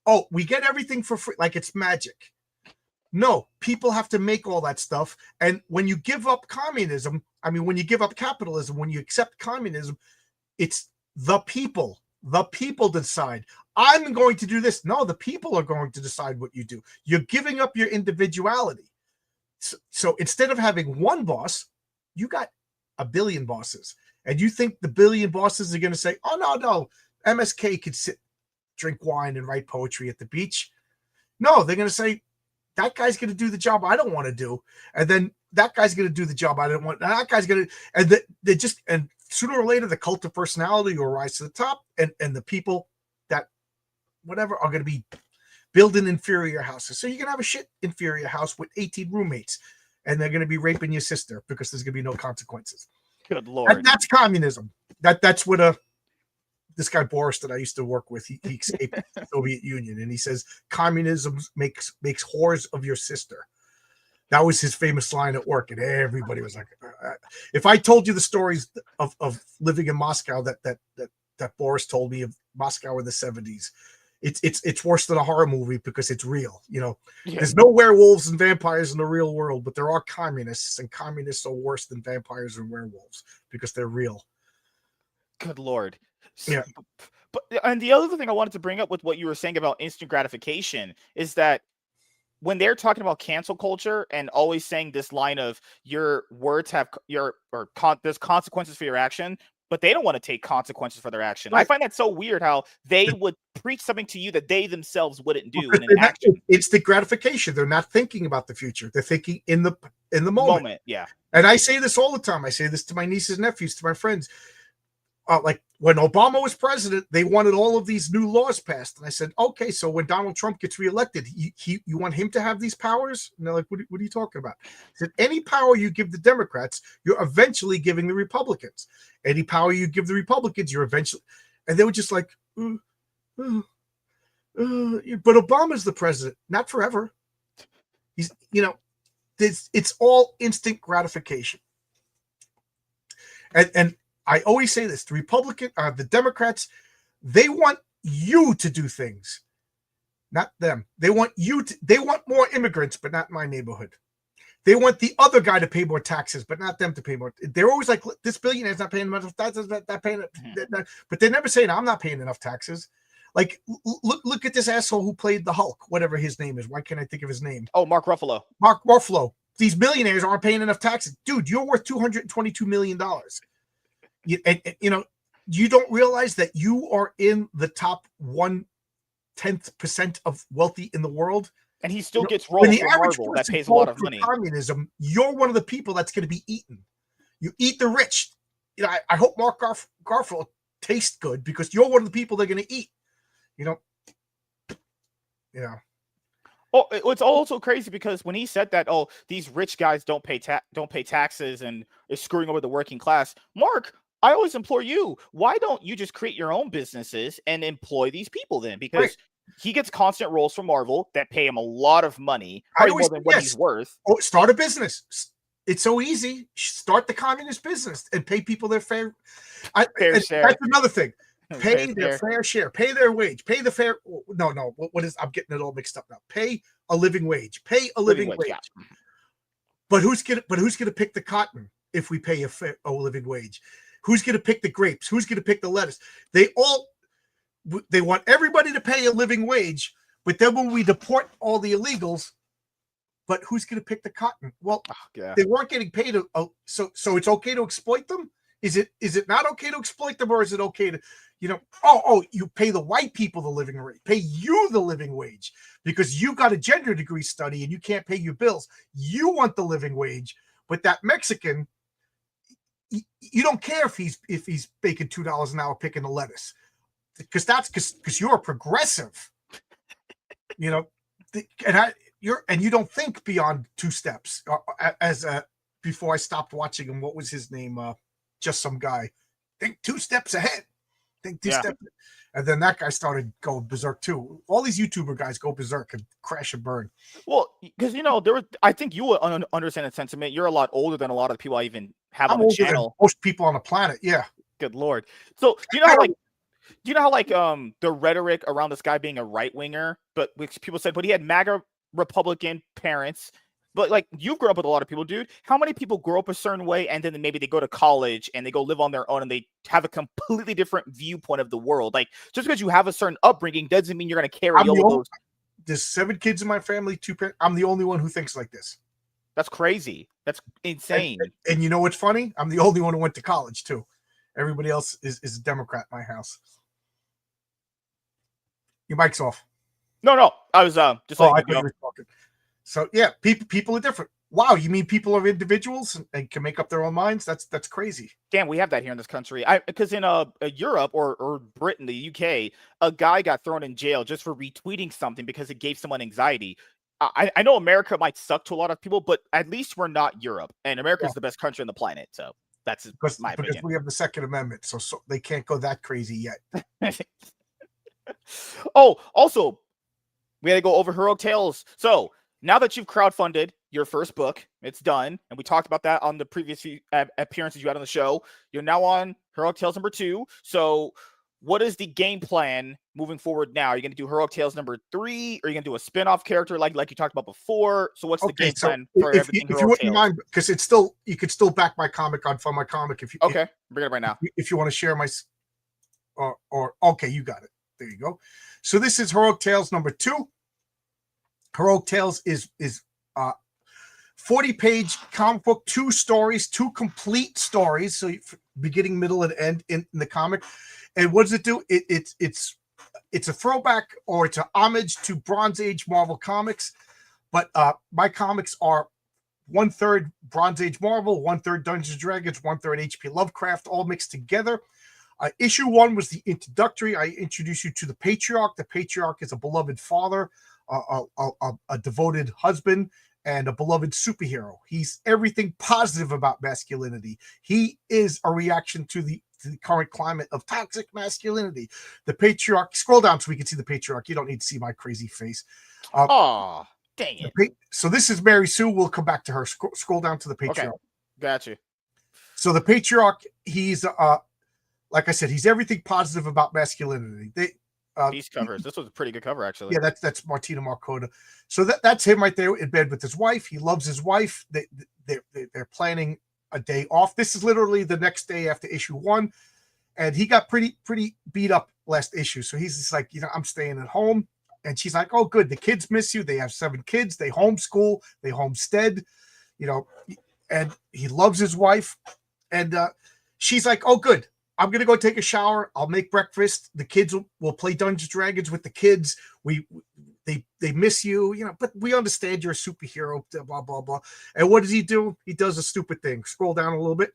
Speaker 2: oh, we get everything for free, like it's magic. No, people have to make all that stuff. And when you give up communism, when you give up capitalism, when you accept communism, it's the people. The people decide. I'm going to do this. No, the people are going to decide what you do. You're giving up your individuality. So instead of having one boss, you got a billion bosses. And you think the billion bosses are going to say, oh, no, MSK could sit, drink wine, and write poetry at the beach. No, they're going to say, that guy's going to do the job I don't want to do. And then that guy's going to do the job I don't want. And that guy's going to, and they just, and sooner or later, the cult of personality will rise to the top, and the people that whatever are going to be building inferior houses. So you're going to have a shit inferior house with 18 roommates, and they're going to be raping your sister because there's going to be no consequences.
Speaker 1: Good Lord.
Speaker 2: And that's communism. That's what this guy Boris that I used to work with, he escaped the Soviet Union, and he says communism makes whores of your sister. That was his famous line at work, and everybody was like, if I told you the stories of living in Moscow that Boris told me of Moscow in the 70s, it's worse than a horror movie because it's real. There's no werewolves and vampires in the real world, but there are communists, and communists are worse than vampires and werewolves because they're real.
Speaker 1: Good Lord.
Speaker 2: Yeah.
Speaker 1: But and the other thing I wanted to bring up with what you were saying about instant gratification is that when they're talking about cancel culture and always saying this line of your words have there's consequences for your action, but they don't want to take consequences for their action. Right. I find that so weird how they would preach something to you that they themselves wouldn't do in an action.
Speaker 2: It's the gratification. They're not thinking about the future. They're thinking in the moment.
Speaker 1: Yeah.
Speaker 2: And I say this all the time. I say this to my nieces and nephews, to my friends. Like when Obama was president, they wanted all of these new laws passed. And I said, okay, so when Donald Trump gets reelected, you want him to have these powers? And they're like, what are you talking about? I said, any power you give the Democrats, you're eventually giving the Republicans. Any power you give the Republicans, you're eventually. And they were just like, but Obama's the president, not forever. He's, it's all instant gratification. And I always say this: the Democrats, they want you to do things, not them. They want they want more immigrants, but not my neighborhood. They want the other guy to pay more taxes, but not them to pay more. They're always like, this billionaire's not paying enough taxes, not paying, but they're never saying I'm not paying enough taxes. Like, look at this asshole who played the Hulk, whatever his name is. Why can't I think of his name?
Speaker 1: Oh, Mark Ruffalo.
Speaker 2: Mark Ruffalo. These millionaires aren't paying enough taxes. Dude, you're worth $222 million. You don't realize that you are in the top 1/10% of wealthy in the world.
Speaker 1: And he still gets roles from Marvel that pays a lot of money.
Speaker 2: Communism, you're one of the people that's going to be eaten. You eat the rich. I hope Mark Garfield tastes good because you're one of the people they're going to eat.
Speaker 1: Oh, it's also crazy because when he said that, oh, these rich guys don't pay taxes and is screwing over the working class. Mark, I always implore you, why don't you just create your own businesses and employ these people then? Because he gets constant roles from Marvel that pay him a lot of money, probably more than what he's worth.
Speaker 2: Oh, start a business. It's so easy. Start the communist business and pay people their fair share. That's another thing. Pay their fair share. Pay their wage. Pay the fair. No. What is? I'm getting it all mixed up now. Pay a living wage. Pay a living wage. Yeah. But who's gonna pick the cotton if we pay a living wage? Who's gonna pick the grapes? Who's gonna pick the lettuce? They want everybody to pay a living wage, but then when we deport all the illegals, but who's gonna pick the cotton? Well, they weren't getting paid. So it's okay to exploit them. Is it not okay to exploit them, or is it okay to, you pay the white people the living wage, pay you the living wage because you got a gender degree study and you can't pay your bills. You want the living wage, but that Mexican, you don't care if he's making $2 an hour picking the lettuce, because you're a progressive, and you don't think beyond two steps. Before I stopped watching him, what was his name? Just some guy. Think two steps ahead. Think two steps. And then that guy started going berserk too. All these YouTuber guys go berserk and crash and burn.
Speaker 1: Well, because I think you would understand the sentiment. You're a lot older than a lot of the people I even have
Speaker 2: I'm
Speaker 1: on the
Speaker 2: older than
Speaker 1: channel.
Speaker 2: most people on the planet. Yeah.
Speaker 1: Good Lord. So do you know how the rhetoric around this guy being a right winger, but which people said, but he had MAGA Republican parents. But like you've grown up with a lot of people, dude. How many people grow up a certain way and then maybe they go to college and they go live on their own and they have a completely different viewpoint of the world? Like just because you have a certain upbringing doesn't mean you're going to carry all of those.
Speaker 2: There's 7 kids in my family, 2 parents. I'm the only one who thinks like this.
Speaker 1: That's crazy. That's insane.
Speaker 2: And you know what's funny? I'm the only one who went to college too. Everybody else is a Democrat in my house. Your mic's off.
Speaker 1: No. I was just
Speaker 2: I thought you were talking. So yeah, people are different. Wow, you mean people are individuals and can make up their own minds? That's crazy.
Speaker 1: Damn, we have that here in this country. Because in Europe or Britain, the UK, a guy got thrown in jail just for retweeting something because it gave someone anxiety. I know America might suck to a lot of people, but at least we're not Europe, and America is the best country on the planet. So that's my opinion.
Speaker 2: Because we have the Second Amendment, so they can't go that crazy yet.
Speaker 1: Oh, also, we had to go over Heroic Tales. So now that you've crowdfunded your first book, it's done, and we talked about that on the previous few appearances you had on the show. You're now on Heroic Tales number 2. So what is the game plan moving forward now? Are you going to do Heroic Tales number 3? Or are you going to do a spin-off character like you talked about before? So what's the game plan for everything
Speaker 2: if you wouldn't mind, because you could still back my comic on Fund My Comic if you
Speaker 1: bring it up right now.
Speaker 2: If you want to share my or okay, you got it. There you go. So this is Heroic Tales number 2. Heroic Tales is 40-page comic book, 2 stories, 2 complete stories, so beginning, middle, and end in the comic. And what does it do? It's a throwback, or it's an homage to Bronze Age Marvel comics, but my comics are 1/3 Bronze Age Marvel, 1/3 Dungeons and Dragons, 1/3 H.P. Lovecraft, all mixed together. Issue 1 was the introductory. I introduce you to the Patriarch. The Patriarch is a beloved father, a devoted husband, and a beloved superhero. He's everything positive about masculinity. He is a reaction to the current climate of toxic masculinity. The Patriarch, scroll down so we can see the Patriarch. You don't need to see my crazy face.
Speaker 1: Oh, dang it.
Speaker 2: So this is Mary Sue. We'll come back to her. Scroll down to the Patriarch.
Speaker 1: Okay, gotcha.
Speaker 2: So the Patriarch, he's like I said, he's everything positive about masculinity.
Speaker 1: These covers. This was a pretty good cover, actually.
Speaker 2: Yeah, that's Martina Marcota. So that's him right there in bed with his wife. He loves his wife. They're planning a day off. This is literally the next day after issue 1, and he got pretty beat up last issue. So he's just like, I'm staying at home. And she's like, oh, good. The kids miss you. They have 7 kids. They homeschool. They homestead. And he loves his wife. And she's like, oh, good. I'm going to go take a shower. I'll make breakfast. The kids will play Dungeons and Dragons with the kids. They miss you, but we understand you're a superhero, blah, blah, blah. And what does he do? He does a stupid thing. Scroll down a little bit.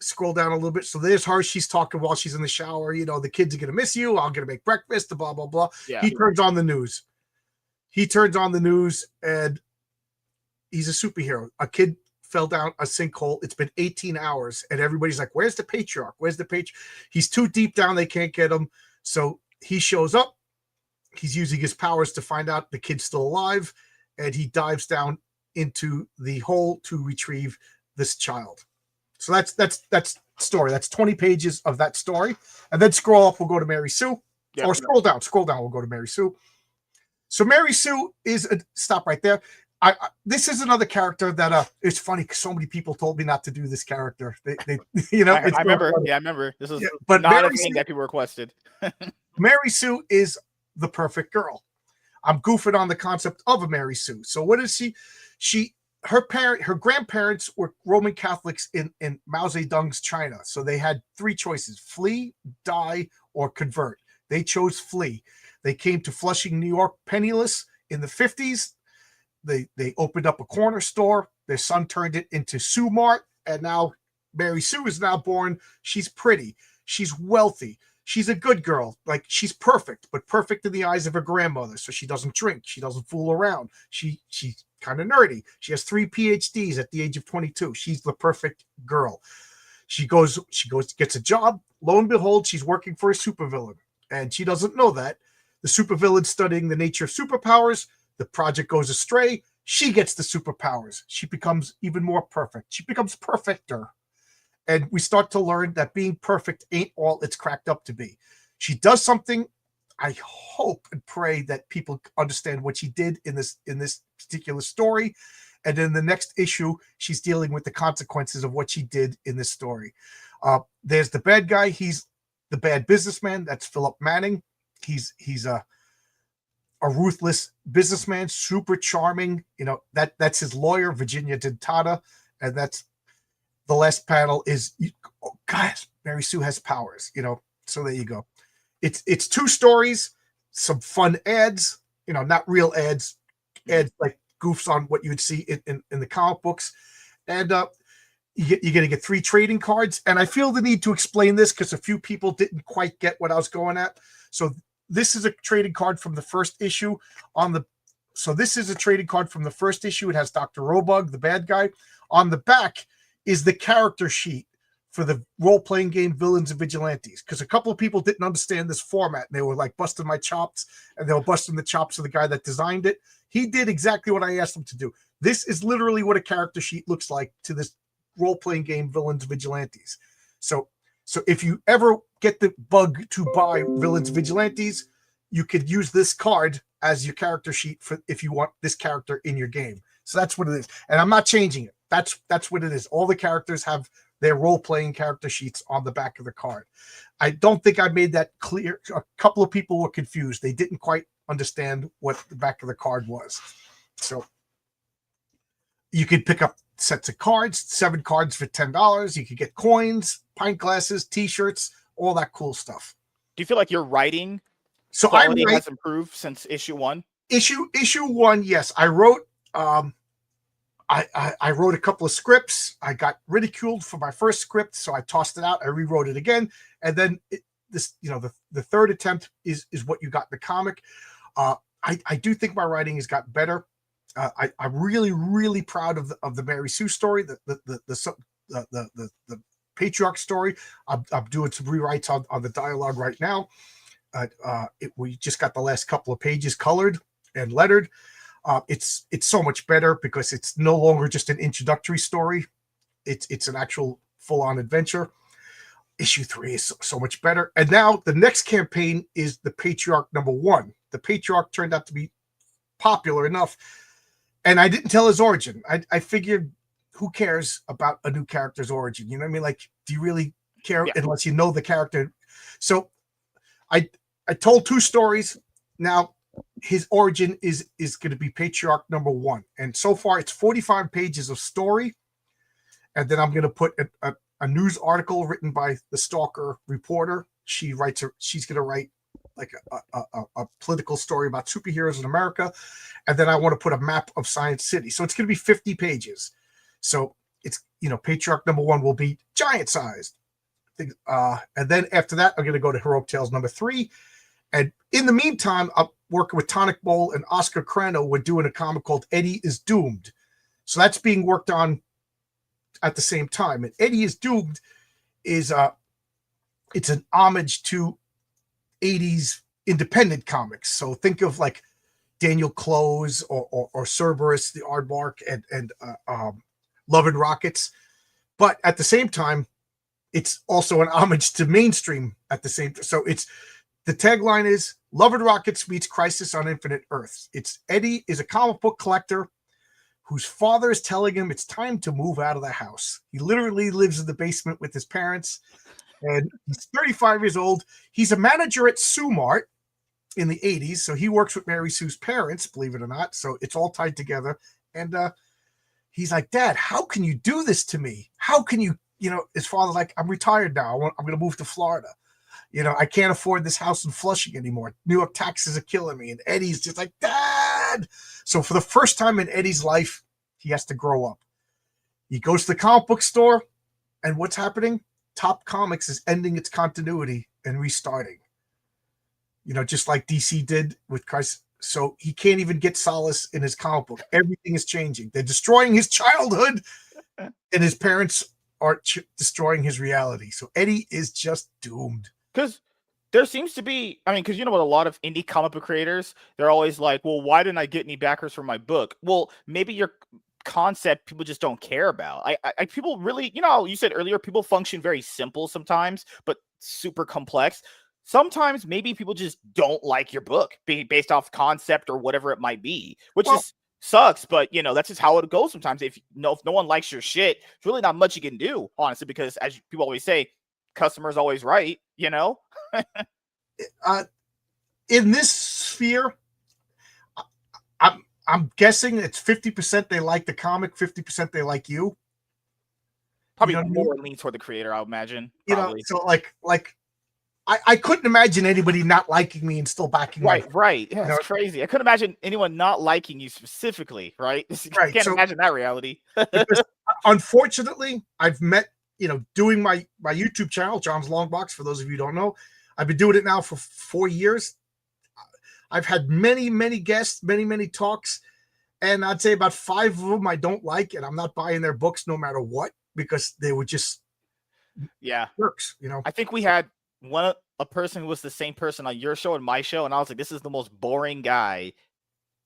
Speaker 2: Scroll down a little bit. So there's her. She's talking while she's in the shower. The kids are going to miss you. I'm going to make breakfast, blah, blah, blah. Yeah. He turns on the news. And he's a superhero. A kid fell down a sinkhole. It's been 18 hours, and everybody's like, where's the Patriarch? Where's the Patriarch? He's too deep down. They can't get him. So he shows up. He's using his powers to find out the kid's still alive, and he dives down into the hole to retrieve this child. So that's story. That's 20 pages of that story. And then scroll up, we'll go to Mary Sue. Yeah, or scroll down, we'll go to Mary Sue. So Mary Sue is stop right there. This is another character that it's funny because so many people told me not to do this character. They
Speaker 1: I remember. Yeah, I remember. This is but not Mary a thing that people requested.
Speaker 2: Mary Sue is the perfect girl. I'm goofing on the concept of a Mary Sue. So what is she? Her grandparents were Roman Catholics in Mao Zedong's China. So they had 3 choices: flee, die, or convert. They chose flee. They came to Flushing, New York, penniless in the 50s. They opened up a corner store. Their son turned it into Sue Mart, and now Mary Sue is now born. She's pretty. She's wealthy. she's a good girl. Like, she's perfect, but perfect in the eyes of her grandmother. So she doesn't drink. She doesn't fool around. She's kind of nerdy. She has 3 PhDs at the age of 22. She's the perfect girl. She goes, gets a job. Lo and behold, she's working for a supervillain. And she doesn't know that. The supervillain's studying the nature of superpowers. The project goes astray. She gets the superpowers. She becomes even more perfect. She becomes perfecter. And we start to learn that being perfect ain't all it's cracked up to be. She does something. I hope and pray that people understand what she did in this particular story. And in the next issue, she's dealing with the consequences of what she did in this story. There's the bad guy. He's the bad businessman. That's Philip Manning. He's a ruthless businessman, super charming. You know, that's his lawyer, Virginia Dentata. And that's the last panel is, oh, guys, Mary Sue has powers, you know. So there you go. It's 2 stories, some fun ads, you know, not real ads like goofs on what you would see in the comic books. And you're going to get 3 trading cards. And I feel the need to explain this because a few people didn't quite get what I was going at. So this is a trading card from the first issue. This is a trading card from the first issue. It has Dr. Robug, the bad guy. On the back is the character sheet for the role-playing game Villains and Vigilantes, because a couple of people didn't understand this format, and they were like busting my chops, and they were busting the chops of the guy that designed it. He did exactly what I asked him to do. This is literally what a character sheet looks like to this role-playing game Villains and Vigilantes. So if you ever get the bug to buy Villains and Vigilantes, you could use this card as your character sheet for if you want this character in your game. So that's what it is. And I'm not changing it. That's what it is. All the characters have their role-playing character sheets on the back of the card. I don't think I made that clear. A couple of people were confused. They didn't quite understand what the back of the card was. So you could pick up sets of cards, 7 cards for $10. You could get coins, pint glasses, T-shirts, all that cool stuff.
Speaker 1: Do you feel like your writing quality has improved since issue 1?
Speaker 2: Issue 1, yes. I wrote I wrote a couple of scripts. I got ridiculed for my first script, so I tossed it out. I rewrote it again, and then the third attempt is what you got in the comic. I do think my writing has got better. I'm really proud of the Mary Sue story, the patriarch story. I'm doing some rewrites on the dialogue right now. We just got the last couple of pages colored and lettered. It's so much better because it's no longer just an introductory story. It's an actual full-on adventure. Issue 3 is so much better. And now the next campaign is the Patriarch #1. The Patriarch turned out to be popular enough. And I didn't tell his origin. I figured, who cares about a new character's origin? You know what I mean? Like, do you really care unless you know the character? So I told 2 stories. Now, his origin is going to be Patriarch #1. And so far, it's 45 pages of story. And then I'm going to put a news article written by the Stalker reporter. She's going to write like a political story about superheroes in America. And then I want to put a map of Science City. So it's going to be 50 pages. So it's, Patriarch #1 will be giant sized. And then after that, I'm going to go to Heroic Tales #3. And in the meantime, I'm working with Tonic Bowl and Oscar Crano. We're doing a comic called Eddie is Doomed. So that's being worked on at the same time. And Eddie is Doomed is it's an homage to 80s independent comics. So think of like Daniel Close or Cerberus, the Aardvark, and Love and Rockets. But at the same time, it's also an homage to mainstream at the same time. So the tagline is Love and Rockets meets Crisis on Infinite Earths. Eddie is a comic book collector whose father is telling him it's time to move out of the house. He literally lives in the basement with his parents, and he's 35 years old. He's a manager at Sue-Mart in the 80s, so he works with Mary Sue's parents, believe it or not. So it's all tied together. And he's like, Dad, how can you do this to me? How can you, his father's like, I'm retired now. I'm going to move to Florida. I can't afford this house in Flushing anymore. New York taxes are killing me. And Eddie's just like, Dad. So for the first time in Eddie's life, he has to grow up. He goes to the comic book store, and what's happening? Top Comics is ending its continuity and restarting. Just like DC did with Christ. So he can't even get solace in his comic book. Everything is changing. They're destroying his childhood, and his parents are destroying his reality. So Eddie is just doomed.
Speaker 1: Because there seems to be, because with a lot of indie comic book creators, they're always like, well, why didn't I get any backers for my book? Well, maybe your concept people just don't care about. I people really, you said earlier, people function very simple sometimes, but super complex. Sometimes maybe people just don't like your book based off concept or whatever it might be, which is sucks, but that's just how it goes sometimes. If no one likes your shit, there's really not much you can do, honestly, because as people always say, customer's always right,
Speaker 2: In this sphere, I'm guessing it's 50% they like the comic, 50% they like you.
Speaker 1: Probably more leans toward the creator, I would imagine. Probably.
Speaker 2: So like I couldn't imagine anybody not liking me and still backing
Speaker 1: me. Right. Yeah, it's crazy. I couldn't imagine anyone not liking you specifically, right?
Speaker 2: Right.
Speaker 1: Can't imagine that reality.
Speaker 2: Because unfortunately, I've met, doing my YouTube channel, John's Longbox, for those of you who don't know, I've been doing it now for 4 years. I've had many, many guests, many, many talks, and I'd say about 5 of them I don't like, and I'm not buying their books no matter what, because they were just jerks,
Speaker 1: I think we had a person who was the same person on your show and my show, and I was like, this is the most boring guy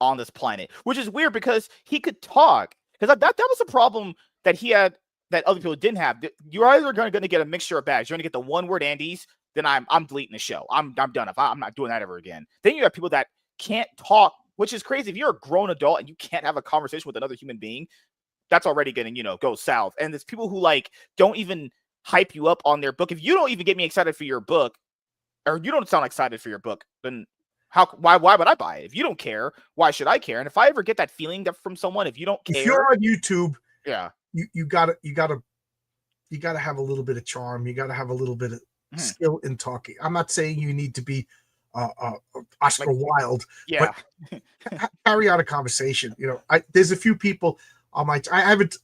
Speaker 1: on this planet, which is weird because he could talk. Because that was a problem that he had that other people didn't have. You're either going to get a mixture of bags. You're going to get the one word Andes, then I'm deleting the show. I'm done. I'm not doing that ever again. Then you have people that can't talk, which is crazy. If you're a grown adult and you can't have a conversation with another human being, that's already going to go south. And there's people who don't even hype you up on their book. If you don't even get me excited for your book, or you don't sound excited for your book, then why would I buy it? If you don't care, why should I care? And if I ever get that feeling from someone, if you don't care,
Speaker 2: if you're on YouTube,
Speaker 1: yeah,
Speaker 2: you gotta have a little bit of charm. You gotta have a little bit of skill in talking. I'm not saying you need to be Oscar Wilde,
Speaker 1: yeah,
Speaker 2: but carry on a conversation. There's a few people on I haven't.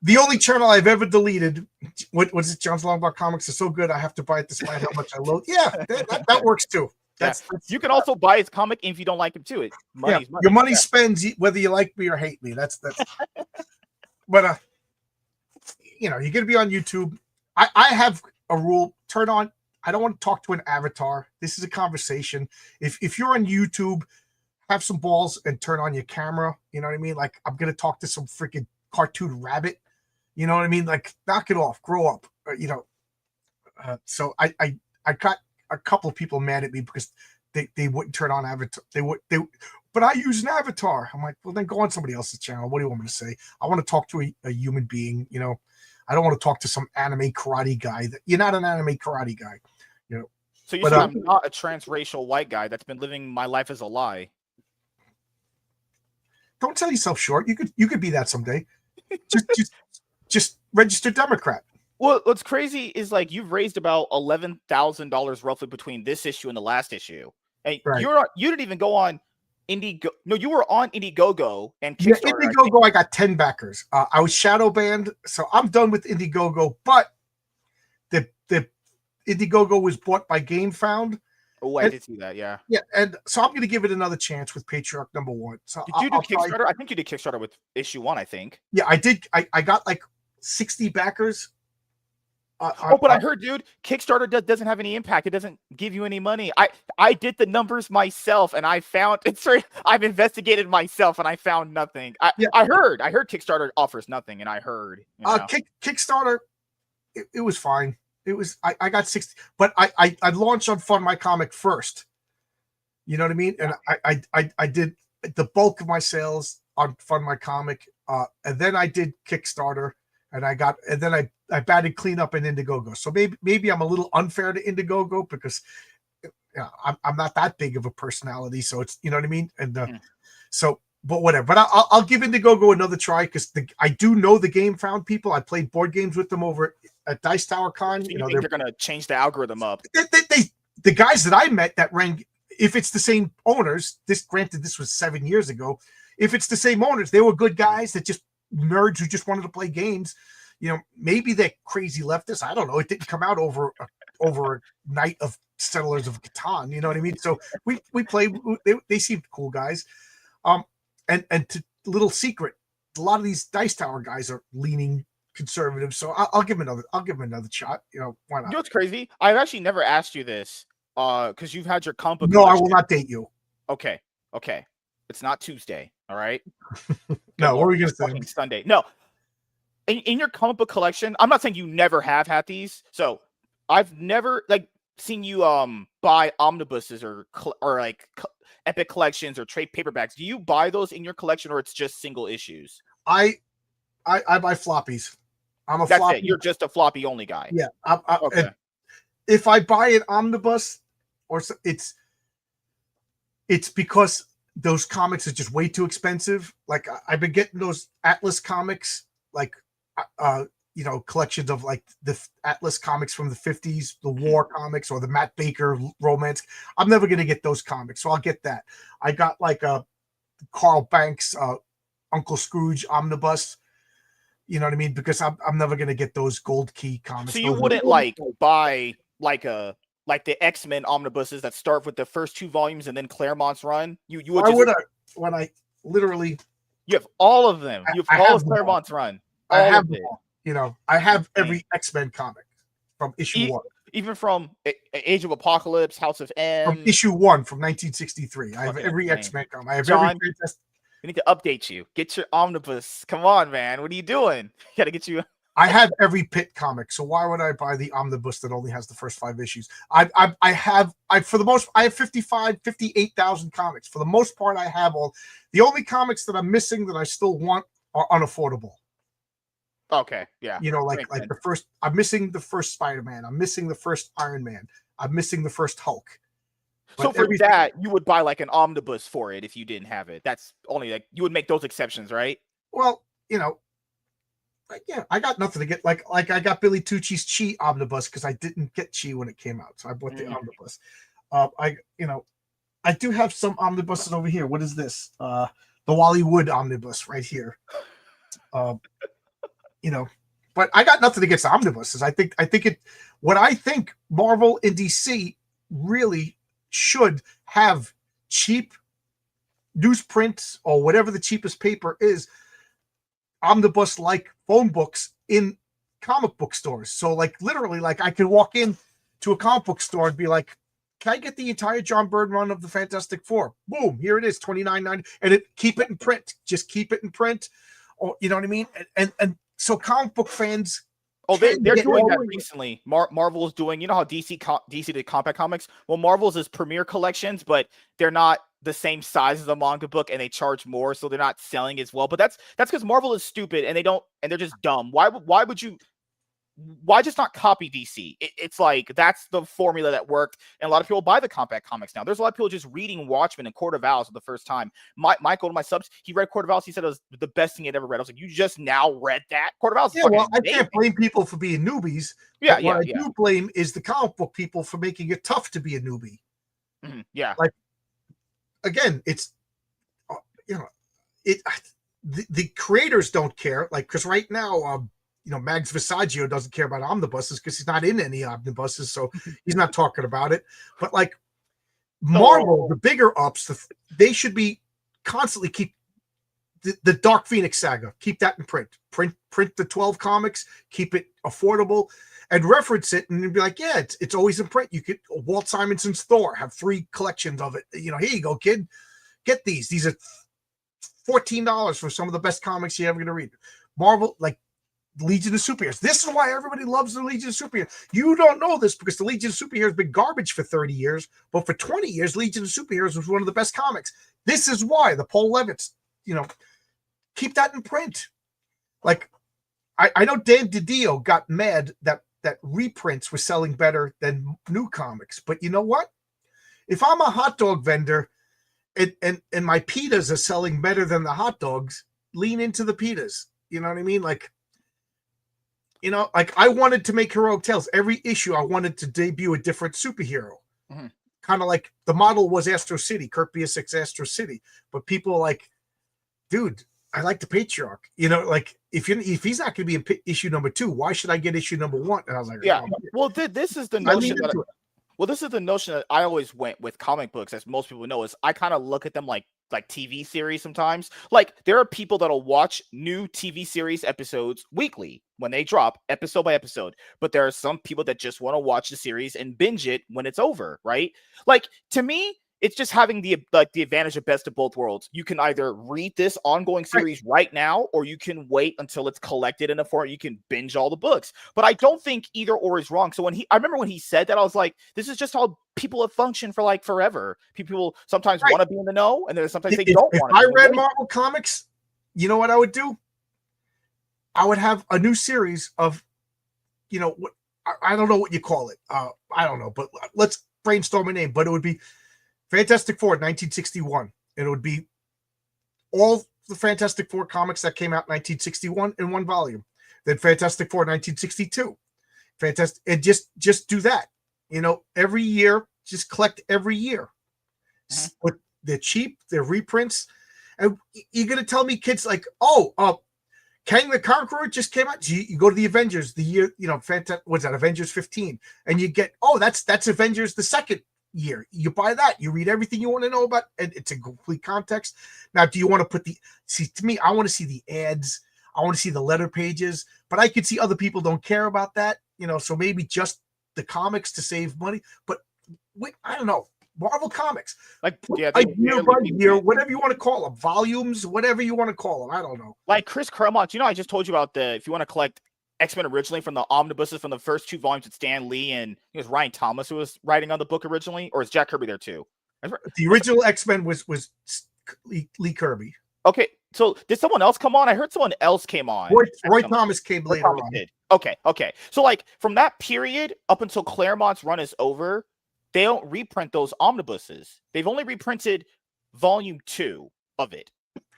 Speaker 2: The only channel I've ever deleted, what was it? John's Longbox Comics is so good, I have to buy it despite how much I load. Yeah, that works too. That's
Speaker 1: you can also buy his comic if you don't like him too. Money.
Speaker 2: Your money spends whether you like me or hate me. That's. But you're gonna be on YouTube. I have a rule: turn on. I don't want to talk to an avatar. This is a conversation. If you're on YouTube, have some balls and turn on your camera. You know what I mean? Like, I'm gonna talk to some freaking cartoon rabbit. You know what I mean? Like, knock it off, grow up. So I got a couple of people mad at me because they wouldn't turn on avatar. But I use an avatar. I'm like, well, then go on somebody else's channel. What do you want me to say? I want to talk to a human being. I don't want to talk to some anime karate guy. You're not an anime karate guy.
Speaker 1: So you said I'm not a transracial white guy that's been living my life as a lie.
Speaker 2: Don't sell yourself short. You could be that someday. Just register Democrat.
Speaker 1: Well, what's crazy is you've raised about $11,000 roughly between this issue and the last issue, and
Speaker 2: right.
Speaker 1: You didn't even go on Indiegogo. No, you were on Indiegogo and Kickstarter.
Speaker 2: Yeah, Indiegogo, I got 10 backers. I was shadow banned, so I'm done with Indiegogo. But the Indiegogo was bought by GameFound.
Speaker 1: Oh, I did see that. Yeah.
Speaker 2: Yeah, and so I'm going to give it another chance with Patriarch #1. So
Speaker 1: did you do Kickstarter? I think you did Kickstarter with issue 1. I think.
Speaker 2: Yeah, I did. I got 60 backers.
Speaker 1: But I heard, dude, Kickstarter doesn't have any impact. It doesn't give you any money. I did the numbers myself, and I found I've investigated myself, and I found nothing. I heard Kickstarter offers nothing, and I heard
Speaker 2: Kickstarter, it was fine. It was I got 60, but I launched on Fund My Comic first. You know what I mean? And I did the bulk of my sales on Fund My Comic, and then I did Kickstarter. And then I batted cleanup in Indiegogo. So maybe I'm a little unfair to Indiegogo because I'm not that big of a personality. So it's, you know what I mean? And but whatever. But I'll give Indiegogo another try because I do know the GameFound people. I played board games with them over at Dice Tower Con.
Speaker 1: So you think they're going to change the algorithm up?
Speaker 2: The guys that I met that ran, if it's the same owners, this was 7 years ago. If it's the same owners, they were good guys that just nerds who just wanted to play games. Maybe they're crazy leftists. I don't know. It didn't come out over over a night of Settlers of Catan. You know what I mean? So we play. They seemed cool guys. And to little secret, a lot of these Dice Tower guys are leaning conservative. So I'll give him another shot. You know, why not?
Speaker 1: You know what's crazy? I've actually never asked you this, because you've had your comic book
Speaker 2: No,
Speaker 1: collection.
Speaker 2: I will not date you.
Speaker 1: Okay. It's not Tuesday, all right?
Speaker 2: No, what were you
Speaker 1: It's
Speaker 2: gonna say?
Speaker 1: fucking Sunday. No. In your comic book collection, I'm not saying you never have had these. So I've never seen you buy omnibuses or epic collections or trade paperbacks. Do you buy those in your collection, or it's just single issues?
Speaker 2: I buy floppies. I'm a
Speaker 1: That's
Speaker 2: floppy.
Speaker 1: it. You're just a floppy only guy.
Speaker 2: Yeah.
Speaker 1: Okay.
Speaker 2: If I buy an omnibus, it's because those comics are just way too expensive. Like I've been getting those Atlas comics, like collections of like the Atlas comics from the 50s, the war comics, or the Matt Baker romance. I'm never gonna get those comics, so I'll get that. I got like a Carl Banks Uncle Scrooge omnibus. You know what I mean? Because I'm never gonna get those Gold Key comics.
Speaker 1: So you wouldn't buy like the X-Men omnibuses that start with the first 2 volumes and then Claremont's run? You would just
Speaker 2: when I literally
Speaker 1: you have all of them. You have all of Claremont's run.
Speaker 2: I have them all. You know, I have every X-Men comic from issue 1.
Speaker 1: Even from Age of Apocalypse, House of M.
Speaker 2: From issue 1 from 1963. I have every X-Men comic. I have
Speaker 1: John,
Speaker 2: every fantastic.
Speaker 1: We need to update you. Get your omnibus. Come on, man. What are you doing? Gotta get you.
Speaker 2: I have every Pitt comic, so why would I buy the omnibus that only has the first 5 issues? I have 58,000 comics. For the most part, I have all. The only comics that I'm missing that I still want are unaffordable.
Speaker 1: Okay, yeah.
Speaker 2: You know, like the first. I'm missing the first Spider-Man. I'm missing the first Iron Man. I'm missing the first Hulk.
Speaker 1: So for that, you would buy like an omnibus for it if you didn't have it. That's only like you would make those exceptions, right?
Speaker 2: Well, you know, yeah, I got nothing to get. Like I got Billy Tucci's Chi omnibus because I didn't get Chi when it came out, so I bought the omnibus. I do have some omnibuses over here. What is this? The Wally Wood omnibus right here. But I got nothing against omnibuses. I think what I think Marvel and DC really should have cheap newsprint or whatever the cheapest paper is, omnibus like phone books in comic book stores. So like literally, like I could walk in to a comic book store and be like, can I get the entire John Byrne run of the Fantastic Four? Boom, here it is, $29.90, and keep it in print. Just keep it in print, or you know what I mean? And so comic book fans.
Speaker 1: Oh, they're doing that recently. Marvel is doing, you know how DC did compact comics? Well, Marvel's is premiere collections, but they're not the same size as a manga book, and they charge more, so they're not selling as well. But that's because Marvel is stupid and they're just dumb. Why just not copy DC? It's like that's the formula that worked, and a lot of people buy the compact comics now. There's a lot of people just reading Watchmen and Court of Owls for the first time. Michael, my subs, he read Court of Owls. He said it was the best thing he'd ever read. I was like, you just now read that? Court of Owls?
Speaker 2: Yeah, well, I can't blame people for being newbies.
Speaker 1: Yeah,
Speaker 2: what I do blame is the comic book people for making it tough to be a newbie.
Speaker 1: Mm-hmm. Yeah,
Speaker 2: like again, it's the creators don't care. Like because right now, Mags Visaggio doesn't care about omnibuses because he's not in any omnibuses, so he's not talking about it. But like Marvel, the bigger ups, they should be constantly keep the Dark Phoenix saga. Keep that in print. Print the 12 comics. Keep it affordable, and reference it, and be like, yeah, it's always in print. You could Walt Simonson's Thor have 3 collections of it. Here you go, kid. Get these. These are $14 for some of the best comics you're ever going to read. Marvel, like. Legion of Superheroes. This is why everybody loves the Legion of Superheroes. You don't know this because the Legion of Superheroes has been garbage for 30 years, but for 20 years, Legion of Superheroes was one of the best comics. This is why the Paul Levitz, keep that in print. Like, I know Dan DiDio got mad that reprints were selling better than new comics, but you know what? If I'm a hot dog vendor and my pitas are selling better than the hot dogs, lean into the pitas. You know what I mean? Like I wanted to make Heroic Tales. Every issue, I wanted to debut a different superhero. Mm-hmm. Kind of like the model was Astro City, Kurt Busiek's Astro City. But people are like, dude, I like the patriarch. You know, like if he's not going to be in issue number 2, why should I get issue number 1? And I was like,
Speaker 1: Yeah.
Speaker 2: oh,
Speaker 1: Well, this is the
Speaker 2: I leaned
Speaker 1: notion that
Speaker 2: into it.
Speaker 1: well, this is the notion that I always went with comic books, as most people know, is I kind of look at them like TV series sometimes. Like there are people that'll watch new TV series episodes weekly when they drop episode by episode, but there are some people that just want to watch the series and binge it when it's over, right? Like to me, it's just having the advantage of best of both worlds. You can either read this ongoing series right now, or you can wait until it's collected in a form you can binge all the books. But I don't think either or is wrong. So I remember when he said that, I was like, this is just how people have functioned for like forever. People sometimes want to be in the know, and then sometimes they don't want to.
Speaker 2: If I read Marvel comics, you know what I would do? I would have a new series of, you know, what I don't know what you call it. I don't know, but let's brainstorm a name. But it would be Fantastic Four 1961. And it would be all the Fantastic Four comics that came out in 1961 in one volume. Then Fantastic Four 1962. Fantastic, and just do that. You know, every year, just collect every year. But they're cheap, they're reprints. And you're gonna tell me kids like, Kang the Conqueror just came out. You go to the Avengers, the year, you know, what's that, Avengers 15, and you get, that's Avengers the second year. You buy that, you read everything you want to know about, and it's a complete context. Now, do you want to put to me, I want to see the ads, I want to see the letter pages, but I could see other people don't care about that, you know, so maybe just the comics to save money. But wait, I don't know. Marvel Comics,
Speaker 1: like
Speaker 2: year by year, whatever you want to call them, volumes, whatever you want to call them. I don't know.
Speaker 1: Like Chris Claremont, you know, I just told you about if you want to collect X-Men originally from the omnibuses from the first 2 volumes with Stan Lee, and it was Ryan Thomas who was writing on the book originally, or is Jack Kirby there too?
Speaker 2: The original X-Men was Lee Kirby.
Speaker 1: Okay, so did someone else come on? I heard someone else came on.
Speaker 2: Roy Thomas came later on.
Speaker 1: Did. Okay. So like from that period up until Claremont's run is over, they don't reprint those omnibuses. They've only reprinted volume 2 of it.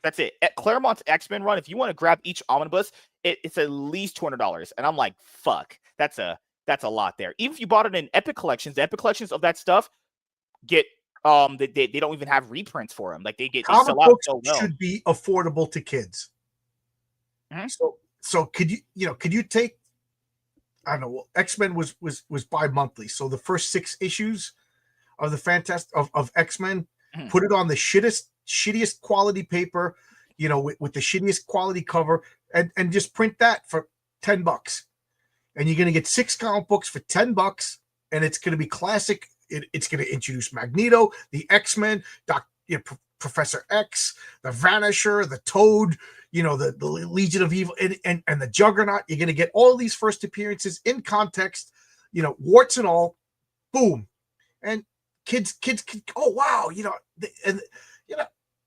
Speaker 1: That's it. At Claremont's X-Men run, if you want to grab each omnibus, it's at least $200. And I'm like, fuck, that's a lot there. Even if you bought it in Epic Collections, the Epic Collections of that stuff get they don't even have reprints for them. Like they
Speaker 2: comic
Speaker 1: sell
Speaker 2: books
Speaker 1: out.
Speaker 2: Should be affordable to kids. Mm-hmm. So could you take, I don't know, well, X-Men was bi-monthly. So the first 6 issues of the of X-Men, put it on the shittiest quality paper, you know, with the shittiest quality cover, and just print that for $10. And you're going to get 6 comic books for $10, and it's going to be classic. It's going to introduce Magneto, the X-Men, Professor X, the Vanisher, the Toad, you know, the Legion of Evil, and the Juggernaut. You're going to get all these first appearances in context, you know, warts and all. Boom. And kids can, oh wow, you know,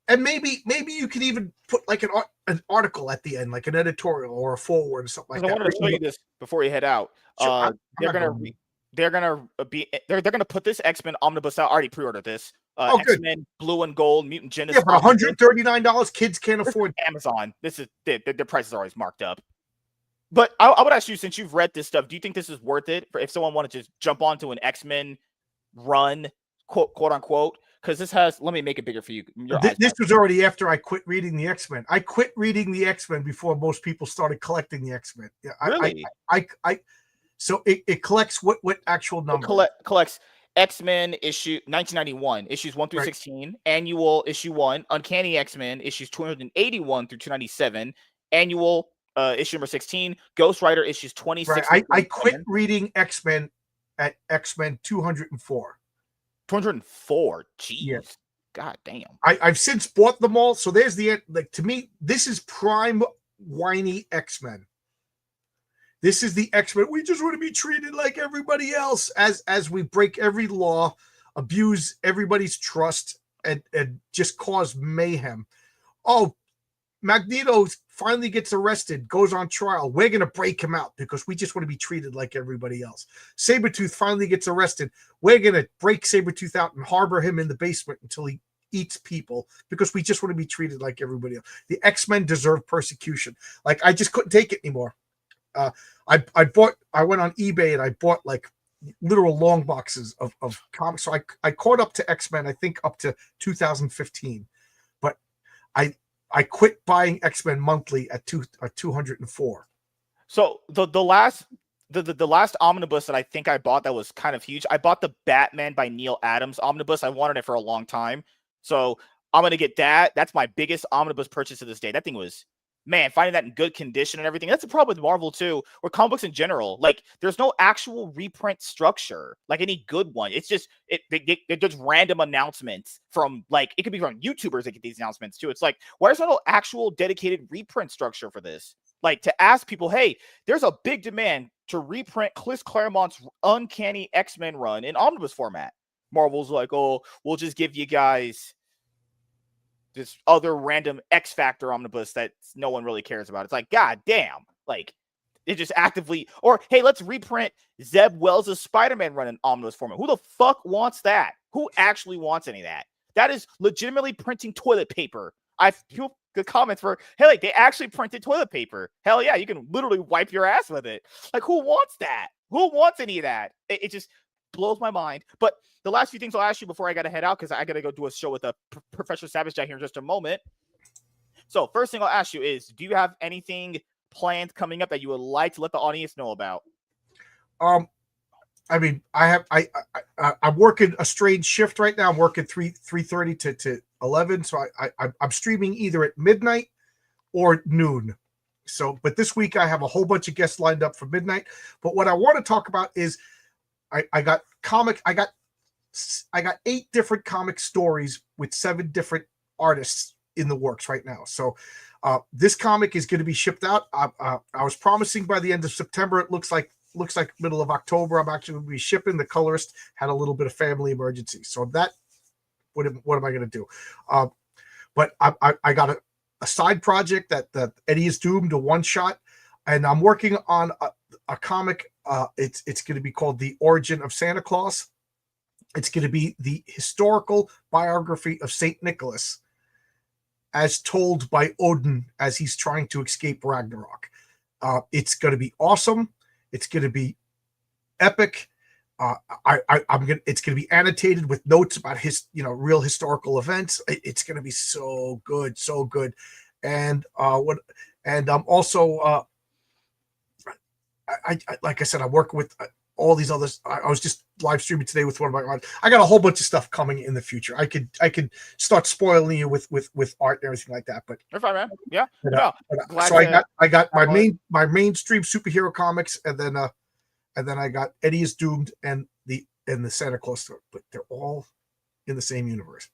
Speaker 2: and maybe you could even put like an article at the end, like an editorial or a forward or something like that.
Speaker 1: I wanted to show you this before you head out. Sure, they're gonna put this X-Men omnibus out. I already pre-ordered this. X-Men Blue and Gold, Mutant Genesis.
Speaker 2: Yeah, for $139, kids can't afford
Speaker 1: Amazon. This is their prices are always marked up. But I would ask you, since you've read this stuff, do you think this is worth it for if someone wanted to just jump onto an X-Men run, quote unquote? Because this has, let me make it bigger for you.
Speaker 2: This was already after I quit reading the X-Men. I quit reading the X-Men before most people started collecting the X-Men. Yeah,
Speaker 1: really?
Speaker 2: So it collects what actual number?
Speaker 1: It collects X-Men issue 1991, issues 1 through 16, annual issue 1, Uncanny X-Men, issues 281 through 297, annual issue number 16, Ghost Rider issues 26.
Speaker 2: Right. I quit reading X-Men at X-Men 204.
Speaker 1: 204. Jeez.
Speaker 2: Yes.
Speaker 1: God damn.
Speaker 2: I've since bought them all. So there's the, like, to me, this is prime whiny X-Men. This is the X-Men. We just want to be treated like everybody else as we break every law, abuse everybody's trust, and just cause mayhem. Oh, Magneto finally gets arrested, goes on trial. We're going to break him out because we just want to be treated like everybody else. Sabretooth finally gets arrested. We're going to break Sabretooth out and harbor him in the basement until he eats people because we just want to be treated like everybody else. The X-Men deserve persecution. Like, I just couldn't take it anymore. I went on eBay and I bought like literal long boxes of comics. So I caught up to X-Men, I think up to 2015. But I quit buying X-Men monthly at 204.
Speaker 1: So the last omnibus that I think I bought that was kind of huge. I bought the Batman by Neil Adams omnibus. I wanted it for a long time, so I'm gonna get that. That's my biggest omnibus purchase to this day. That thing was, man, finding that in good condition and everything. That's the problem with Marvel too, or comic books in general. Like, there's no actual reprint structure, like any good one. It's just they're just random announcements from, like, it could be from YouTubers that get these announcements too. It's like, why is there no actual dedicated reprint structure for this? Like, to ask people, hey, there's a big demand to reprint Chris Claremont's Uncanny X-Men run in omnibus format. Marvel's like, oh, we'll just give you guys this other random X Factor omnibus that no one really cares about. It's like, god damn. Like, it just actively, or hey, let's reprint Zeb Wells' Spider-Man run in omnibus format. Who the fuck wants that? Who actually wants any of that? That is legitimately printing toilet paper. I've good comments for, hey, like, they actually printed toilet paper. Hell yeah, you can literally wipe your ass with it. Like, who wants that? Who wants any of that? It just blows my mind. But the last few things I'll ask you before I got to head out, because I got to go do a show with Professor Savage Jack here in just a moment. So first thing I'll ask you is, do you have anything planned coming up that you would like to let the audience know about?
Speaker 2: I mean, I'm working a strange shift right now. I'm working 3:30 to 11, so I'm streaming either at midnight or noon. So, but this week I have a whole bunch of guests lined up for midnight. But what I want to talk about is I got 8 different comic stories with 7 different artists in the works right now. So this comic is going to be shipped out. I was promising by the end of September. It looks like middle of October. I'm actually going to be shipping. The colorist had a little bit of family emergency, so that what am I going to do? But I got a side project that Eddie is Doomed, a one shot, and I'm working on a comic. It's going to be called The Origin of Santa Claus. It's going to be the historical biography of Saint Nicholas, as told by Odin as he's trying to escape Ragnarok. It's going to be awesome. It's going to be epic. It's going to be annotated with notes about real historical events. It's going to be so good, so good. And I'm also like I said, I'm working with all these others. I was just live streaming today with one of my. I got a whole bunch of stuff coming in the future. I could start spoiling you with art and everything like that. But
Speaker 1: you're fine, man. Yeah.
Speaker 2: So I got my mainstream superhero comics, and then I got Eddie is Doomed and the Santa Claus story. But they're all in the same universe.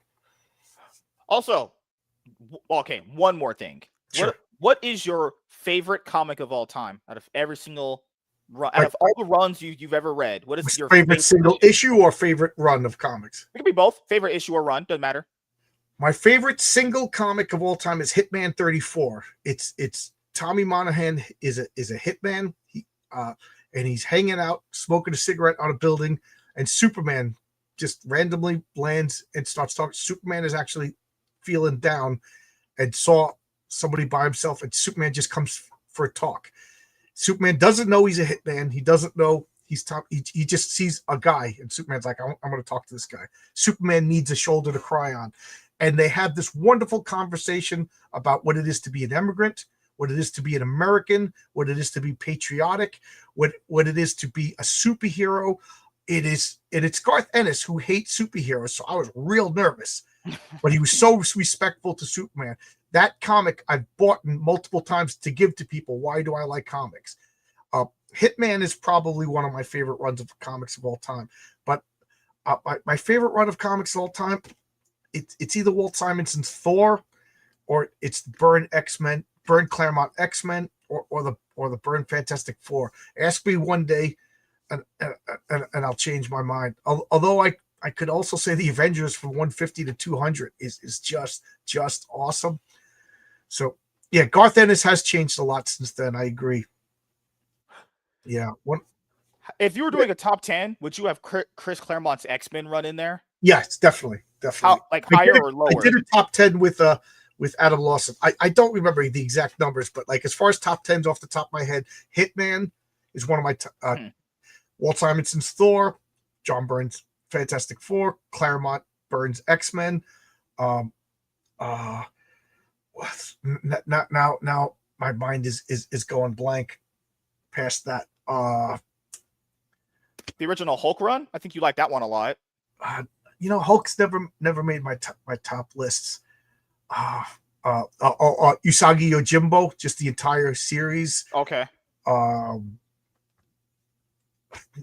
Speaker 1: Also, okay, one more thing.
Speaker 2: Sure.
Speaker 1: What is your favorite comic of all time out of every single run, out of all the runs you've ever read? What is your
Speaker 2: favorite single issue or favorite run of comics?
Speaker 1: It can be both. Favorite issue or run, doesn't matter.
Speaker 2: My favorite single comic of all time is Hitman 34. It's Tommy Monahan is a hitman. And he's hanging out, smoking a cigarette on a building, and Superman just randomly lands and starts talking. Superman is actually feeling down and saw somebody by himself, and Superman just comes for a talk. Superman doesn't know he's a hitman. He doesn't know he's top. He just sees a guy, and Superman's like, I'm going to talk to this guy. Superman needs a shoulder to cry on. And they have this wonderful conversation about what it is to be an immigrant, what it is to be an American, what it is to be patriotic, what it is to be a superhero. It's Garth Ennis who hates superheroes, so I was real nervous. But he was so respectful to Superman. That comic I've bought multiple times to give to people. Why do I like comics? Hitman is probably one of my favorite runs of comics of all time. But my favorite run of comics of all time, it's either Walt Simonson's Thor, or it's Byrne Claremont X-Men, or the Byrne Fantastic Four. Ask me one day, and I'll change my mind. Although I could also say the Avengers from 150 to 200 is just awesome. So yeah, Garth Ennis has changed a lot since then. I agree. Yeah.
Speaker 1: If you were doing a top 10, would you have Chris Claremont's X-Men run in there?
Speaker 2: Yes, definitely.
Speaker 1: How, like, higher or lower?
Speaker 2: I did a top 10 with Adam Lawson. I don't remember the exact numbers, but like as far as top 10s off the top of my head, Hitman is one of my Walt Simonson's Thor, John Byrne's Fantastic Four, Claremont Byrne's X-Men. Now my mind is going blank past that.
Speaker 1: The original Hulk run. I think you like that one a lot.
Speaker 2: Hulk's never made my top lists. Usagi Yojimbo, just the entire series.
Speaker 1: Okay.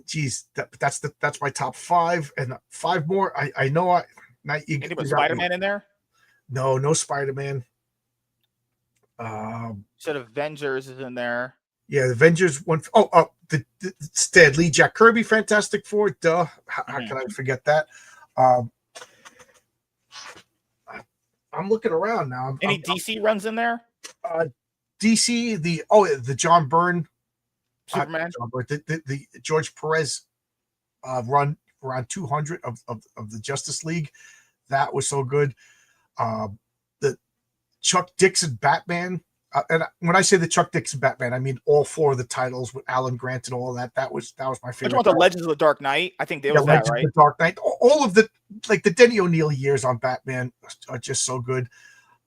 Speaker 2: Geez, that's my top 5, and 5 more. I know.
Speaker 1: Anything with Spider-Man in there?
Speaker 2: No Spider-Man.
Speaker 1: Said Avengers is in there.
Speaker 2: Yeah, the Avengers one. The Stan Lee, Jack Kirby, Fantastic Four. Duh. How can I forget that? I'm looking around now.
Speaker 1: Any DC runs in there?
Speaker 2: DC, the John Byrne,
Speaker 1: Superman,
Speaker 2: the George Perez run around 200 of the Justice League. That was so good. The Chuck Dixon Batman. And when I say the Chuck Dixon Batman, I mean all 4 of the titles with Alan Grant and all that. That was my favorite.
Speaker 1: I want the Legends of the Dark Knight. I think they was that,
Speaker 2: Legends
Speaker 1: right?
Speaker 2: of the Dark Knight. All of the Denny O'Neil years on Batman are just so good.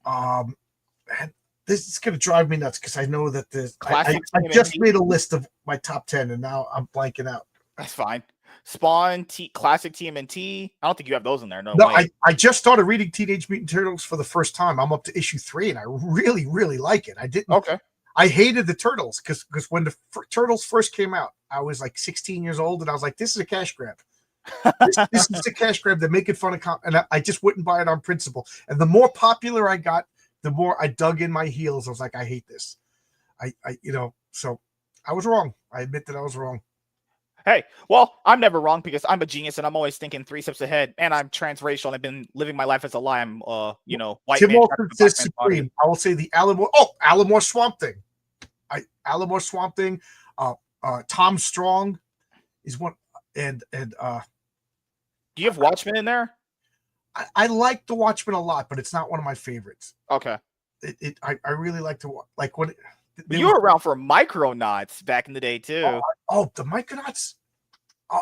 Speaker 2: And this is gonna drive me nuts because I know that I just made a list of my top 10 and now I'm blanking out.
Speaker 1: That's fine. Spawn, Classic TMNT. I don't think you have those in there. No,
Speaker 2: I just started reading Teenage Mutant Turtles for the first time. I'm up to issue 3, and I really, really like it. I didn't.
Speaker 1: Okay.
Speaker 2: I hated the Turtles because when the Turtles first came out, I was like 16 years old, and I was like, "This is a cash grab. This is a cash grab. They're making fun of." And I just wouldn't buy it on principle. And the more popular I got, the more I dug in my heels. I was like, "I hate this." So I was wrong. I admit that I was wrong.
Speaker 1: Hey, well, I'm never wrong because I'm a genius and I'm always thinking 3 steps ahead. And I'm transracial and I've been living my life as a lie. I'm, white
Speaker 2: Tim
Speaker 1: man.
Speaker 2: Says supreme. I will say the Alamo Swamp Thing. Alamo Swamp Thing. Tom Strong is one, and
Speaker 1: do you have Watchmen in there?
Speaker 2: I like the Watchmen a lot, but it's not one of my favorites.
Speaker 1: Okay.
Speaker 2: I really like to like when.
Speaker 1: You were around for Micronauts back in the day too.
Speaker 2: The Micronauts.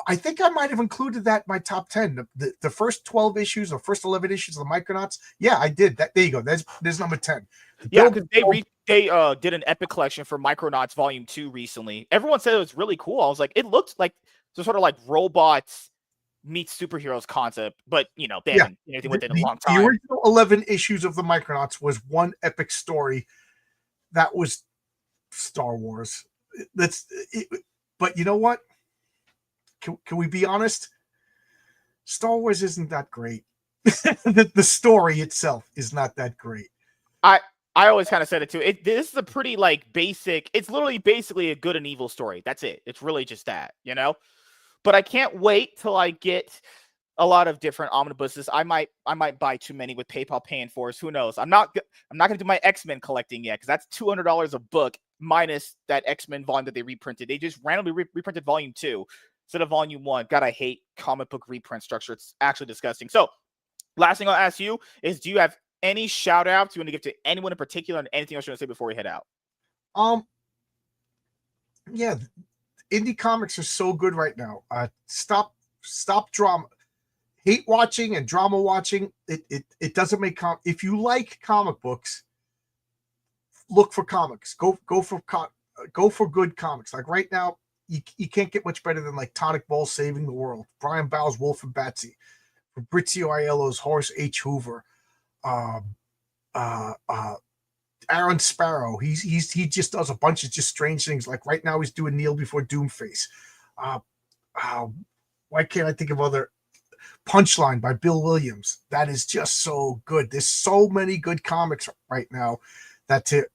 Speaker 2: I think I might have included that in my top 10. The first 12 issues or first 11 issues of the Micronauts. Yeah, I did that. There you go. There's number 10.
Speaker 1: Yeah, because they did an epic collection for Micronauts Volume 2 recently. Everyone said it was really cool. I was like, it looked like sort of like robots meets superheroes concept, but they haven't anything with it in a long time.
Speaker 2: The original 11 issues of the Micronauts was one epic story. That was Star Wars. But you know what? Can we be honest? Star Wars isn't that great. The story itself is not that great.
Speaker 1: I always kind of said it too. This is a pretty basic. It's literally basically a good and evil story. That's it. It's really just that, But I can't wait till I get a lot of different omnibuses. I might buy too many with PayPal paying for us. Who knows? I'm not gonna do my X-Men collecting yet because that's $200 a book minus that X-Men volume that they reprinted. They just randomly reprinted Volume 2 instead of Volume 1. God, I hate comic book reprint structure. It's actually disgusting. So, last thing I'll ask you is, do you have any shout outs you want to give to anyone in particular, and anything else you want to say before we head out?
Speaker 2: Yeah, indie comics are so good right now. Stop drama. Hate watching and drama watching. It doesn't make if you like comic books, look for comics. Go for good comics. Like right now, you can't get much better than Tonic Ball Saving the World, Brian Bowles' Wolf and Batsy, Fabrizio Aiello's Horace H. Hoover, Aaron Sparrow. He just does a bunch of just strange things. Like right now, he's doing Kneel Before Doomface. Why can't I think of other? Punchline by Bill Williams. That is just so good. There's so many good comics right now. That's it.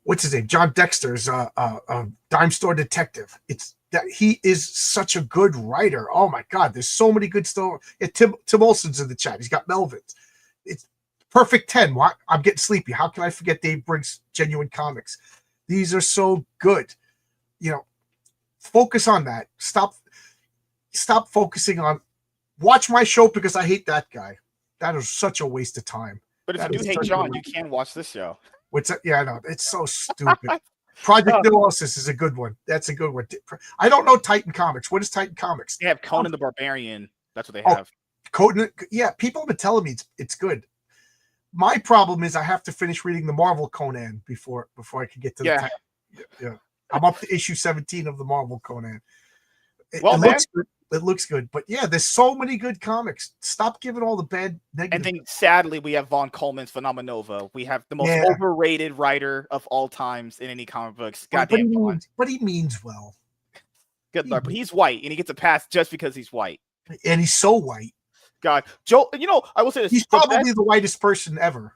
Speaker 2: What's his name? John Dexter's Dime Store Detective. It's that he is such a good writer. Oh my God, there's so many good stories. Yeah, Tim Olson's in the chat. He's got Melvins. It's perfect 10. What? I'm getting sleepy. How can I forget Dave Briggs' Genuine Comics? These are so good. Focus on that. Stop focusing on watch my show because I hate that guy. That is such a waste of time.
Speaker 1: But if you do hate John, you can watch this show.
Speaker 2: What's that? Yeah, I know. It's so stupid. Project Nemesis is a good one. That's a good one. I don't know Titan Comics. What is Titan Comics?
Speaker 1: They have Conan the Barbarian. That's what they have.
Speaker 2: Conan. Yeah, people have been telling me it's good. My problem is I have to finish reading the Marvel Conan before I can get to the
Speaker 1: Yeah.
Speaker 2: time. Yeah. I'm up to issue 17 of the Marvel Conan. It
Speaker 1: Well, man,
Speaker 2: looks good. It looks good, but yeah, there's so many good comics. Stop giving all the bad negative.
Speaker 1: and then sadly, we have Von Coleman's Phenomenova. We have the most
Speaker 2: Yeah.
Speaker 1: overrated writer of all times in any comic books.
Speaker 2: but
Speaker 1: Goddamn
Speaker 2: he
Speaker 1: Von.
Speaker 2: means, but he means well,
Speaker 1: Good lord, but he's white, and he gets a pass just because he's white.
Speaker 2: and he's so white.
Speaker 1: God, Joe, I will say this:
Speaker 2: He's probably the whitest person ever.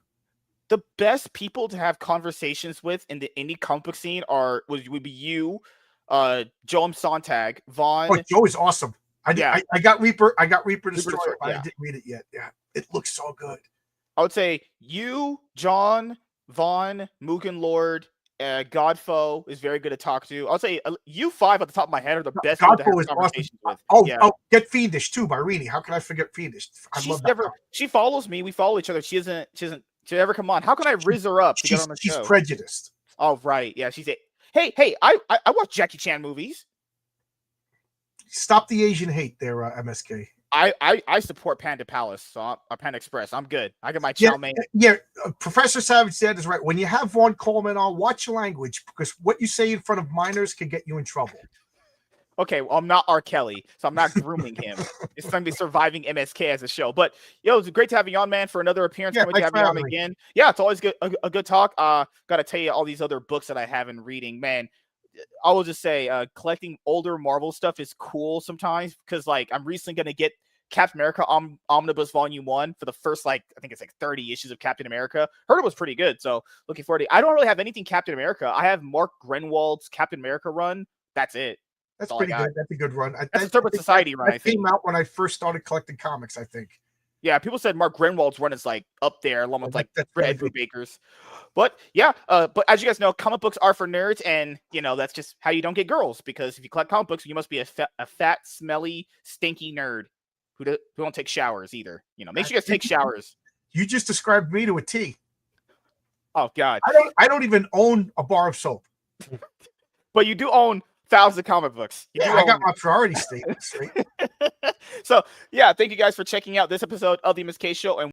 Speaker 1: the best people to have conversations with in the indie comic book scene would be you, Joe Sontag, Vaughn.
Speaker 2: Oh, Joe is awesome. I got Reaper. I got Reaper Destroyer.
Speaker 1: Yeah.
Speaker 2: I didn't read it yet. Yeah, it looks so good.
Speaker 1: I would say you, John, Vaughn, Mugen Lord, Godfoe is very good to talk to. I would say you five at the top of my head are the best people to have conversations with.
Speaker 2: Oh, Get Fiendish too by Rini. How can I forget Fiendish?
Speaker 1: She follows me. We follow each other. She doesn't ever come on. How can I riz her up to get on the show?
Speaker 2: She's prejudiced.
Speaker 1: Oh right, yeah. She's hey. I watch Jackie Chan movies.
Speaker 2: Stop the Asian hate there, MSK.
Speaker 1: I support Panda Palace, so Panda Express. I'm good. I got my chow mein.
Speaker 2: Yeah, Professor Savage said is right. When you have Vaughn Coleman on, watch your language, because what you say in front of minors can get you in trouble.
Speaker 1: Okay, well, I'm not R. Kelly, so I'm not grooming him. It's going to be surviving MSK as a show. But it's great to have you on, man, for another appearance. Coming to have you on again. Yeah, it's always good. A good talk. Got to tell you all these other books that I have been reading, man. I will just say, collecting older Marvel stuff is cool sometimes because, like, I'm recently going to get Captain America Omnibus Volume 1 for the first, I think it's 30 issues of Captain America. Heard it was pretty good, so looking forward to it. I don't really have anything Captain America. I have Mark Grenwald's Captain America run. That's it.
Speaker 2: That's pretty good. That's a good run.
Speaker 1: That's a Serpent Society run, I think.
Speaker 2: Came out when I first started collecting comics, I think.
Speaker 1: Yeah, people said Mark Grenwald's run is up there, along with Ed Brubaker's. But yeah, but as you guys know, comic books are for nerds, and that's just how you don't get girls. Because if you collect comic books, you must be a fat, smelly, stinky nerd who don't take showers either. Make sure you guys take showers.
Speaker 2: You just described me to a T.
Speaker 1: Oh God,
Speaker 2: I don't even own a bar of soap.
Speaker 1: But you do own thousands of comic books.
Speaker 2: I got my priority statement straight.
Speaker 1: So yeah, thank you guys for checking out this episode of the MSK Show. And